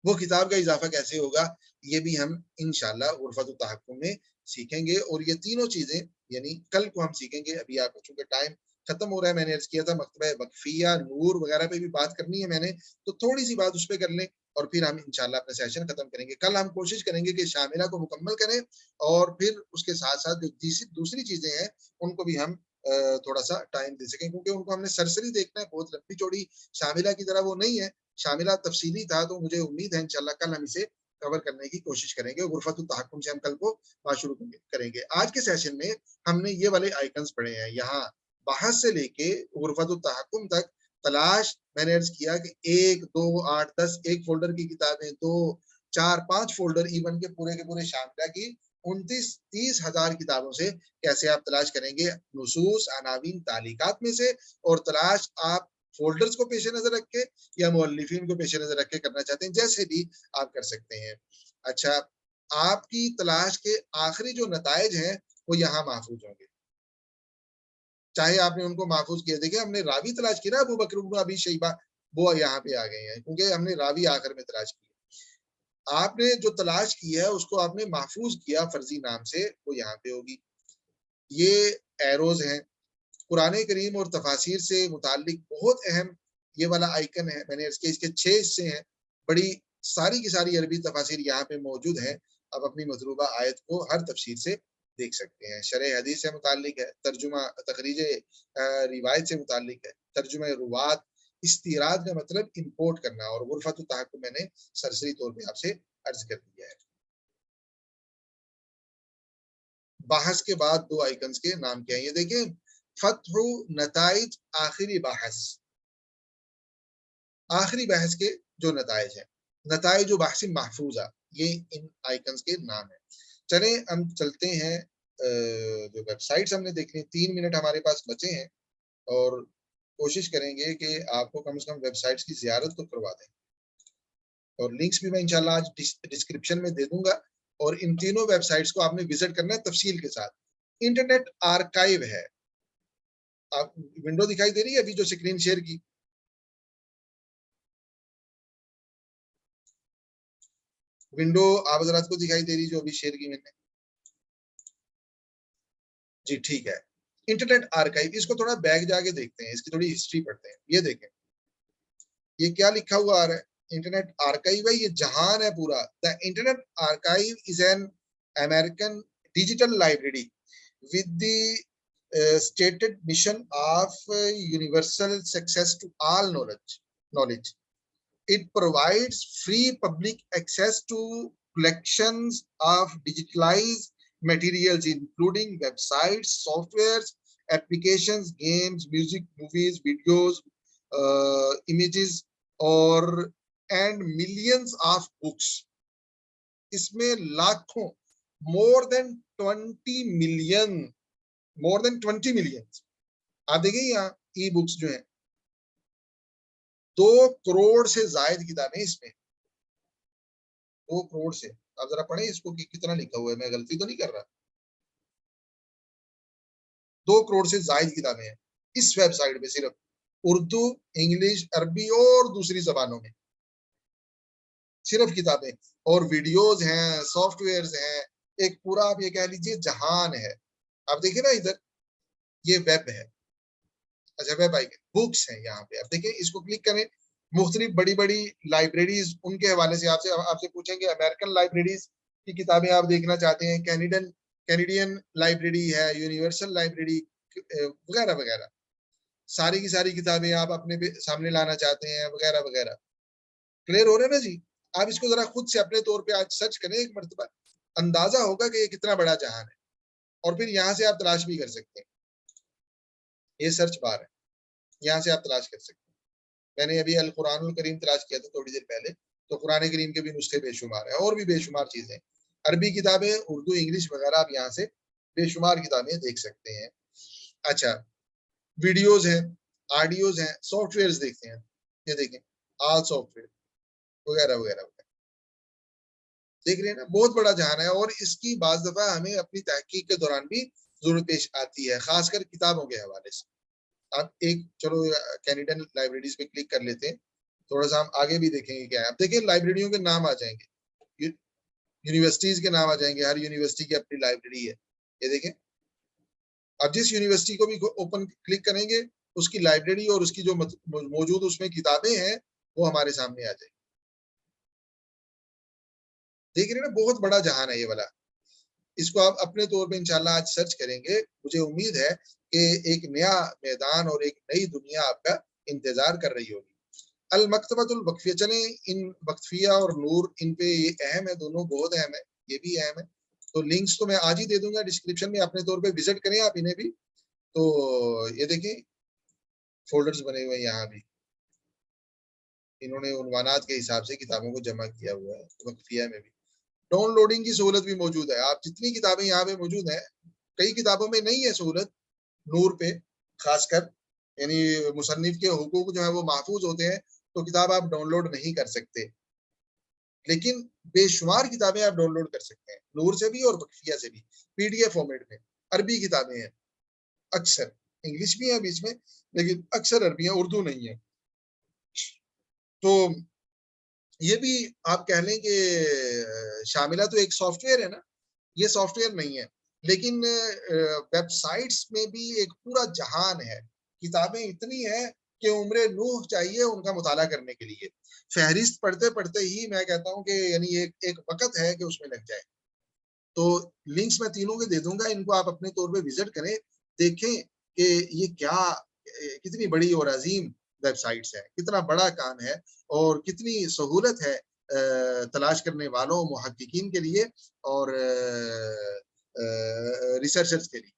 وہ کتاب کا اضافہ کیسے ہوگا، یہ بھی ہم انشاءاللہ غرفت التحکم میں سیکھیں گے. اور یہ تینوں چیزیں یعنی کل کو ہم سیکھیں گے. ابھی آپ کو چونکہ ٹائم ختم ہو رہا ہے، میں نے عرض کیا تھا مکتبہ وقفیہ نور وغیرہ پہ بھی بات کرنی ہے میں نے، تو تھوڑی سی بات اس پہ کر لیں اور پھر ہم انشاءاللہ اپنا سیشن ختم کریں گے. کل ہم کوشش کریں گے کہ شاملہ کو مکمل کریں اور پھر اس کے ساتھ ساتھ جو دوسری چیزیں ہیں ان کو بھی ہم تھوڑا سا ٹائم دے سکیں، کیونکہ ان کو ہم نے سرسری دیکھنا ہے، بہت لمبی چوڑی شاملہ کی طرح وہ نہیں ہے. شاملہ تفصیلی تھا تو مجھے امید ہے انشاءاللہ کل ہم اسے کور کرنے کی کوشش کریں گے. غرفت التحکم سے ہم کل کو بات شروع کریں گے. آج کے سیشن میں ہم نے یہ والے آئیکنز پڑھے ہیں، یہاں بحث سے لے کے غرفت التحکم تک. تلاش میں نے عرض کیا کہ 1 2 8 10 ایک فولڈر کی کتابیں، 2 4 5 فولڈر ایون کے پورے شاملہ کی 29-30 ہزار کتابوں سے کیسے آپ تلاش کریں گے، نصوص، عناوین، تعلیقات میں سے. اور تلاش آپ فولڈرز کو پیش نظر رکھ کے یا مؤلفین کو پیش نظر رکھ کے کرنا چاہتے ہیں، جیسے بھی آپ کر سکتے ہیں. اچھا، آپ کی تلاش کے آخری جو نتائج ہیں وہ یہاں محفوظ ہوں گے، چاہے آپ نے ان کو محفوظ کیا. دیکھیں ہم نے راوی تلاش کیا نا، ابو بکر بن ابی شیبہ، وہ یہاں پہ آ گئے ہیں کیونکہ ہم نے راوی آخر میں تلاش کی. آپ نے جو تلاش کی ہے اس کو آپ نے محفوظ کیا فرضی نام سے، وہ یہاں پہ ہوگی. یہ ایروز ہیں. قرآن کریم اور تفاسیر سے متعلق بہت اہم یہ والا آئیکن ہے، میں نے اس کے 6 حصے ہیں، بڑی ساری کی ساری عربی تفاسیر یہاں پہ موجود ہیں. اب اپنی مطلوبہ آیت کو ہر تفسیر سے دیکھ سکتے ہیں. شرح حدیث سے متعلق ہے، ترجمہ تخریج روایت سے متعلق ہے، ترجمہ روات، استیراد کا مطلب امپورٹ کرنا، اور غرفت التحکم میں نے سرسری طور پہ آپ سے عرض کر دیا ہے. بحث کے بعد 2 آئیکنز کے نام کیا ہیں، یہ دیکھیں، فتح نتائج آخری بحث، آخری بحث کے جو نتائج ہیں، نتائج و بحث محفوظہ، یہ ان آئیکنز کے نام ہیں. چلیں ہم چلتے ہیں، جو ویب سائٹس ہم نے دیکھنی، 3 منٹ ہمارے پاس بچے ہیں اور کوشش کریں گے کہ آپ کو کم سے کم ویب سائٹس کی زیارت تو کروا دیں، اور لنکس بھی میں انشاءاللہ آج ڈسکرپشن میں دے دوں گا. اور ان تینوں ویب سائٹس کو آپ نے وزٹ کرنا ہے تفصیل کے ساتھ. انٹرنیٹ آرکائیو ہے، آپ ونڈو دکھائی دے رہی ہے ابھی جو سکرین شیئر کی، ونڈو آپ حضرات کو دکھائی دے رہی جو ابھی شیئر کی میں نے. جی ٹھیک ہے. انٹرنیٹ آرکائیو, اس کو تھوڑا بیک جا کے دیکھتے ہیں, اس کی تھوڑی ہسٹری پڑھتے ہیں. یہ دیکھیں یہ کیا لکھا ہوا آ رہا ہے, انٹرنیٹ آرکائیو ہے, یہ جہان ہے پورا. The internet archive is an American digital library with the stated mission of universal access to all knowledge. It provides free public access to collections of digitalized materials including websites, softwares, applications, games, music, movies, videos, images or and millions of books. اس میں لاکھوں more than 20 million آپ دیکھیں یہاں e books جو ہیں 2 کروڑ سے زائد کتابیں اس میں 2 کروڑ سے. آپ ذرا پڑھیں اس کو کہ کتنا لکھا ہوا ہے, میں غلطی تو نہیں کر رہا. 2 کروڑ سے زائد کتابیں ہیں اس ویب سائٹ پہ, صرف اردو, انگلش, عربی اور دوسری زبانوں میں صرف کتابیں, اور ویڈیوز ہیں, سافٹ ویئرز ہیں, ایک پورا آپ یہ کہہ لیجئے جہان ہے. آپ دیکھیں نا ادھر یہ ویب ہے, اچھا ویب آئی بکس ہیں یہاں پہ. آپ دیکھیں اس کو کلک کریں, مختلف بڑی بڑی لائبریریز ان کے حوالے سے آپ سے پوچھیں گے امریکن لائبریریز کی کتابیں آپ دیکھنا چاہتے ہیں, کینیڈین لائبریری ہے, یونیورسل لائبریری وغیرہ وغیرہ, ساری کی ساری کتابیں آپ اپنے سامنے لانا چاہتے ہیں وغیرہ وغیرہ. کلیئر ہو رہا ہے نا جی؟ آپ اس کو ذرا خود سے اپنے طور پہ آج سرچ کریں ایک مرتبہ, اندازہ ہوگا کہ یہ کتنا بڑا جہان ہے. اور پھر یہاں سے آپ تلاش بھی کر سکتے ہیں, یہ سرچ بار ہے, یہاں سے آپ تلاش کر سکتے ہیں. میں نے ابھی القرآن الکریم تلاش کیا تھا تھوڑی دیر پہلے, تو قرآن کریم کے بھی نسخے بے شمار ہیں, اور بھی بے شمار چیزیں, عربی کتابیں, اردو, انگلش وغیرہ, آپ یہاں سے بے شمار کتابیں دیکھ سکتے ہیں. اچھا ویڈیوز ہیں, آڈیوز ہیں, سافٹ ویئرز دیکھتے ہیں, یہ دیکھیں آل سافٹ ویئر وغیرہ وغیرہ وغیرہ. دیکھ رہے ہیں نا, بہت بڑا جہان ہے, اور اس کی بعض دفعہ ہمیں اپنی تحقیق کے دوران بھی ضرورت پیش آتی ہے, خاص کر کتابوں کے حوالے سے. آپ ایک چلو کینیڈین لائبریریز پہ کلک کر لیتے ہیں, تھوڑا سا ہم آگے بھی دیکھیں گے کیا ہے. آپ دیکھیں لائبریریوں کے نام آ جائیں گے, یونیورسٹیز کے نام آ جائیں گے, ہر یونیورسٹی کی اپنی لائبریری ہے. یہ دیکھیں اب جس یونیورسٹی کو بھی اوپن کلک کریں گے, اس کی لائبریری اور اس کی جو موجود اس میں کتابیں ہیں وہ ہمارے سامنے آ جائیں گی. دیکھ رہے ہیں نا, بہت بڑا جہان ہے یہ والا. اس کو آپ اپنے طور پہ انشاءاللہ آج سرچ کریں گے, مجھے امید ہے کہ ایک نیا میدان اور ایک نئی دنیا آپ کا انتظار کر رہی ہوگی. المکتبۃ الوقفیہ, چلیں ان وقفیہ اور نور ان پہ یہ اہم ہے, دونوں بہت اہم ہے, یہ بھی اہم ہے. تو لنکس تو میں آج ہی دے دوں گا ڈسکرپشن میں, اپنے طور پہ وزٹ کریں آپ انہیں بھی. تو یہ دیکھیں فولڈرز بنے ہوئے ہیں یہاں بھی, انہوں نے عنوانات کے حساب سے کتابوں کو جمع کیا ہوا ہے. وقفیہ میں بھی ڈاؤن لوڈنگ کی سہولت بھی موجود ہے. آپ جتنی کتابیں یہاں پہ موجود ہیں, کئی کتابوں میں نہیں ہے سہولت, نور پہ خاص کر, یعنی مصنف کے حقوق جو ہے وہ محفوظ ہوتے ہیں, تو کتاب آپ ڈاؤن لوڈ نہیں کر سکتے. لیکن بے شمار کتابیں آپ ڈاؤن لوڈ کر سکتے ہیں, نور سے بھی اور وقفیہ سے بھی, پی ڈی ایف فارمیٹ میں. عربی کتابیں ہیں اکثر, انگلش بھی ہیں بیچ میں, لیکن اکثر عربی ہیں, اردو نہیں ہے. تو یہ بھی آپ کہہ لیں کہ شاملہ تو ایک سافٹ ویئر ہے نا, یہ سافٹ ویئر نہیں ہے, لیکن ویب سائٹس میں بھی ایک پورا جہان ہے. کتابیں اتنی ہیں کہ عمر نوح چاہیے ان کا مطالعہ کرنے کے لیے. فہرست پڑھتے پڑھتے ہی میں کہتا ہوں کہ یعنی ایک وقت ہے کہ اس میں لگ جائے. تو لنکس میں تینوں کے دے دوں گا, ان کو آپ اپنے طور پہ وزٹ کریں, دیکھیں کہ یہ کیا کتنی بڑی اور عظیم ویب سائٹس ہے, کتنا بڑا کام ہے, اور کتنی سہولت ہے تلاش کرنے والوں, محققین کے لیے اور ریسرچرز کے لیے.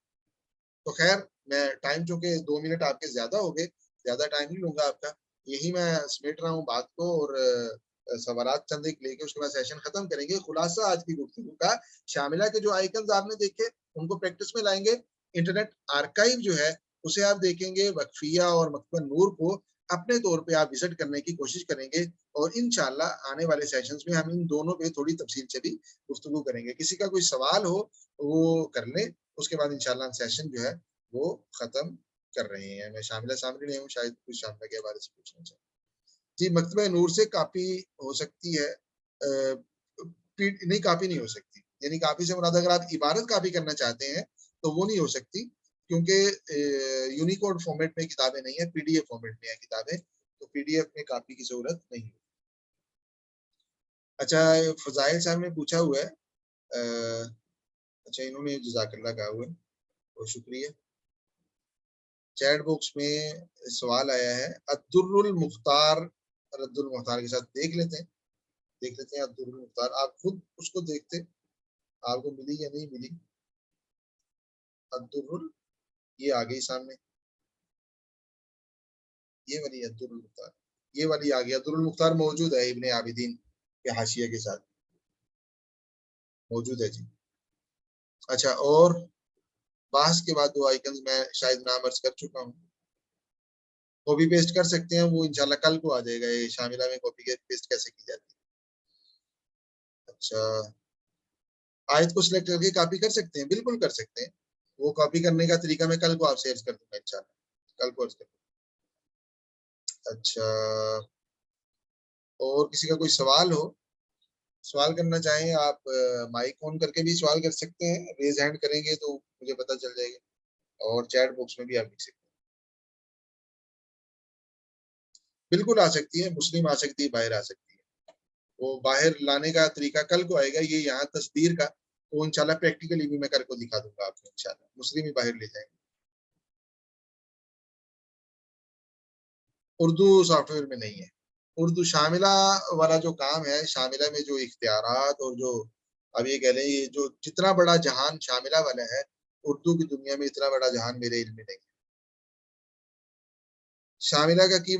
تو خیر میں ٹائم چونکہ 2 منٹ آپ کے زیادہ ہو گئے, زیادہ ٹائم نہیں لوں گا آپ کا, یہی میں سمیٹ رہا ہوں بات کو, اور سوالات چند ایک لے کے اس کے بعد سیشن ختم کریں گے. خلاصہ آج کی گفتگو کا, شاملہ کے جو آئیکنز آپ نے دیکھے ان کو پریکٹس میں لائیں گے. انٹرنیٹ آرکائیو جو ہے اسے آپ دیکھیں گے, وقفیہ اور مکتبہ نور کو اپنے طور پہ آپ وزٹ کرنے کی کوشش کریں گے, اور انشاءاللہ آنے والے سیشنز میں ہم ان دونوں پہ تھوڑی تفصیل سے بھی گفتگو کریں گے. کسی کا کوئی سوال ہو وہ کر لیں, اس کے بعد انشاءاللہ سیشن جو ہے وہ ختم کر رہے ہیں. میں شاملہ سامنے نہیں ہوں, شاید کچھ شاملہ کے بارے سے پوچھنا چاہوں. جی مکتبہ نور سے کاپی ہو سکتی ہے, نہیں کاپی نہیں ہو سکتی, یعنی کاپی سے مراد اگر آپ عبارت کاپی کرنا چاہتے ہیں تو وہ نہیں ہو سکتی کیونکہ یونیکوڈ فارمیٹ میں کتابیں نہیں ہیں، پی ڈی ایف فارمیٹ میں ہیں کتابیں، تو پی ڈی ایف میں کاپی کی ضرورت نہیں ہے۔ اچھا فضائل صاحب نے پوچھا ہوا ہے، اچھا انہوں نے جزاک اللہ کہا ہوا ہے، بہت شکریہ۔ چیٹ باکس میں سوال آیا ہے الدر المختار، رد المختار کے ساتھ دیکھ لیتے ہیں الدر المختار، آپ خود اس کو دیکھتے آپ کو ملی یا نہیں ملی۔ الدر یہ آ گئی سامنے، یہ والی الدر المختار، یہ والی آ گئی۔ الدر المختار موجود ہے ابن عابدین کے حاشیہ کے ساتھ موجود ہے جی۔ اچھا اور بحث کے بعد 2 آئیکنز میں شاید نام عرض کر چکا ہوں، کاپی پیسٹ کر سکتے ہیں، وہ انشاءاللہ کل کو آ جائے گا، یہ شاملہ میں کاپی پیسٹ کیسے کی جاتی ہے۔ اچھا آیت کو سلیکٹ کر کے کاپی کر سکتے ہیں، بالکل کر سکتے ہیں، وہ کاپی کرنے کا طریقہ میں کل کو آپ سے عرض کر دوں گا انشاءاللہ، کل کو عرض کر دوں گا۔ اچھا اور کسی کا کوئی سوال ہو، سوال کرنا چاہیں آپ مائک آن کر کے بھی سوال کر سکتے ہیں، ریز ہینڈ کریں گے تو مجھے پتہ چل جائے گا، اور چیٹ باکس میں بھی آپ لکھ سکتے ہیں۔ بالکل آ سکتی ہے، مسلم آ سکتی ہے، باہر آ سکتی ہے، وہ باہر لانے کا طریقہ کل کو آئے گا، یہ یہاں تصدیر کا تو انشاءاللہ پریکٹیکلی بھی میں کل کو دکھا دوں گا آپ کو، انشاءاللہ مسلم ہی باہر لے جائیں گے۔ اردو سافٹ ویئر میں نہیں ہے، اردو شاملہ والا جو کام ہے، شاملہ میں جو اختیارات اور جو اب یہ کہہ لیں یہ جو جتنا بڑا جہان شاملہ والا ہے، اردو کی دنیا میں اتنا بڑا جہان میرے علم میں نہیں ہے۔ شاملہ کا کی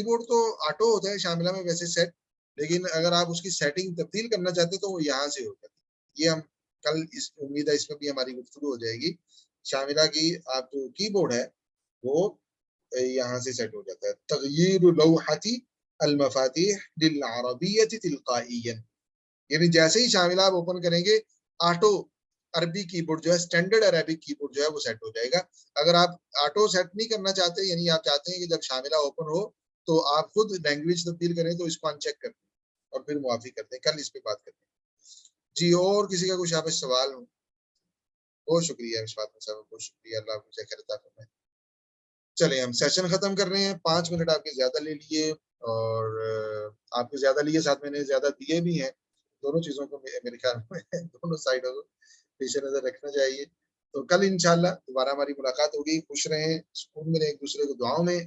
بورڈ تو آٹو ہوتا ہے شاملہ میں ویسے سیٹ، لیکن اگر آپ اس کی سیٹنگ تبدیل کرنا چاہتے تو وہ یہاں سے ہو جاتی ہے۔ یہ ہم کل امید ہے اس میں بھی ہماری گفتگو ہو جائے گی۔ شاملہ کی آپ جو کی بورڈ ہے وہ یہاں سے سیٹ ہو جاتا ہے۔ تغییر لوحۃ المفاتیح للعربیۃ تلقائیا، یعنی جیسے ہی شاملہ آپ اوپن کریں گے آٹو عربی کی بورڈ جو ہے، اسٹینڈرڈ عربک کی بورڈ جو ہے وہ سیٹ ہو جائے گا۔ اگر آپ آٹو سیٹ نہیں کرنا چاہتے، یعنی آپ چاہتے ہیں کہ جب شاملہ اوپن ہو تو آپ خود لینگویج تبدیل کریں، تو اس کو ان چیک کر دیں اور پھر موافی کر دیں، کل اس پہ بات کرتے ہیں جی۔ اور کسی کا کچھ آپ سے سوال ہو؟ بہت شکریہ اشفاق صاحب، بہت شکریہ، اللہ آپ کو خیر عطا فرمائے۔ چلیں ہم سیشن ختم کر رہے ہیں، 5 منٹ آپ کے زیادہ لے لیے، اور آپ کے زیادہ لیے، ساتھ میں نے زیادہ دیے بھی ہیں، دونوں چیزوں کو میرے خیال میں دونوں سائڈوں کو پیش نظر رکھنا چاہیے۔ تو کل انشاءاللہ دوبارہ ہماری ملاقات ہوگی، خوش رہیں، سکون میں رہیں، ایک دوسرے کو دعاؤں میں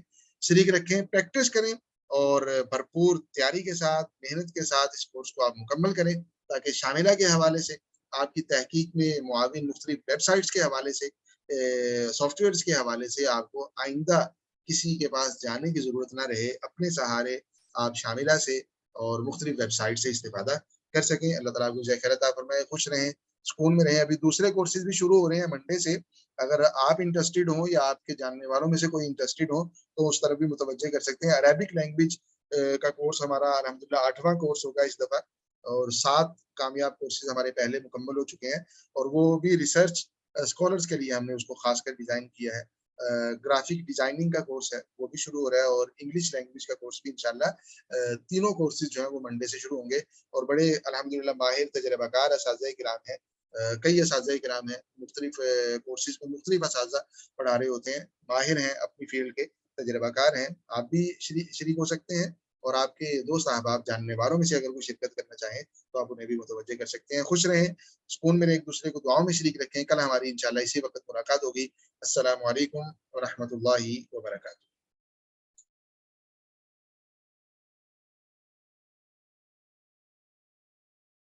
شریک رکھیں، پریکٹس کریں، اور بھرپور تیاری کے ساتھ، محنت کے ساتھ اس کورس کو آپ مکمل کریں، تاکہ شاملہ کے حوالے سے آپ کی تحقیق میں معاون مختلف ویب سائٹس کے حوالے سے، سافٹ ویئرس کے حوالے سے آپ کو آئندہ کسی کے پاس جانے کی ضرورت نہ رہے، اپنے سہارے آپ شاملہ سے اور مختلف ویب سائٹ سے استفادہ کر سکیں۔ اللہ تعالیٰ کو خیر عطا فرمائے، خوش رہیں، سکون میں رہیں۔ ابھی دوسرے کورسز بھی شروع ہو رہے ہیں منڈے سے، اگر آپ انٹرسٹڈ ہوں یا آپ کے جاننے والوں میں سے کوئی انٹرسٹڈ ہو تو اس طرف بھی متوجہ کر سکتے ہیں۔ عربک لینگویج کا کورس ہمارا الحمدللہ 8واں کورس ہوگا اس دفعہ، اور 7 کامیاب کورسز ہمارے پہلے مکمل ہو چکے ہیں، اور وہ بھی ریسرچ اسکالرس کے لیے ہم نے اس کو خاص کر ڈیزائن کیا ہے۔ گرافک ڈیزائننگ کا کورس ہے، وہ بھی شروع ہو رہا ہے، اور انگلش لینگویج کا کورس بھی انشاءاللہ تینوں کورسز جو ہیں وہ منڈے سے شروع ہوں گے، اور بڑے الحمدللہ ماہر تجربہ کار اساتذہ کرام ہیں، کئی اساتذہ کرام ہیں، مختلف کورسز میں مختلف اساتذہ پڑھا رہے ہوتے ہیں، ماہر ہیں اپنی فیلڈ کے، تجربہ کار ہیں۔ آپ بھی شریک ہو سکتے ہیں، اور آپ کے دوست احباب جاننے والوں میں سے اگر کوئی شرکت کرنا چاہیں تو آپ انہیں بھی متوجہ کر سکتے ہیں۔ خوش رہیں، سکون میں ایک دوسرے کو دعاؤں میں شریک رکھیں۔ کل ہماری انشاءاللہ اسی وقت ملاقات ہوگی۔ السلام علیکم ورحمۃ اللہ وبرکاتہ۔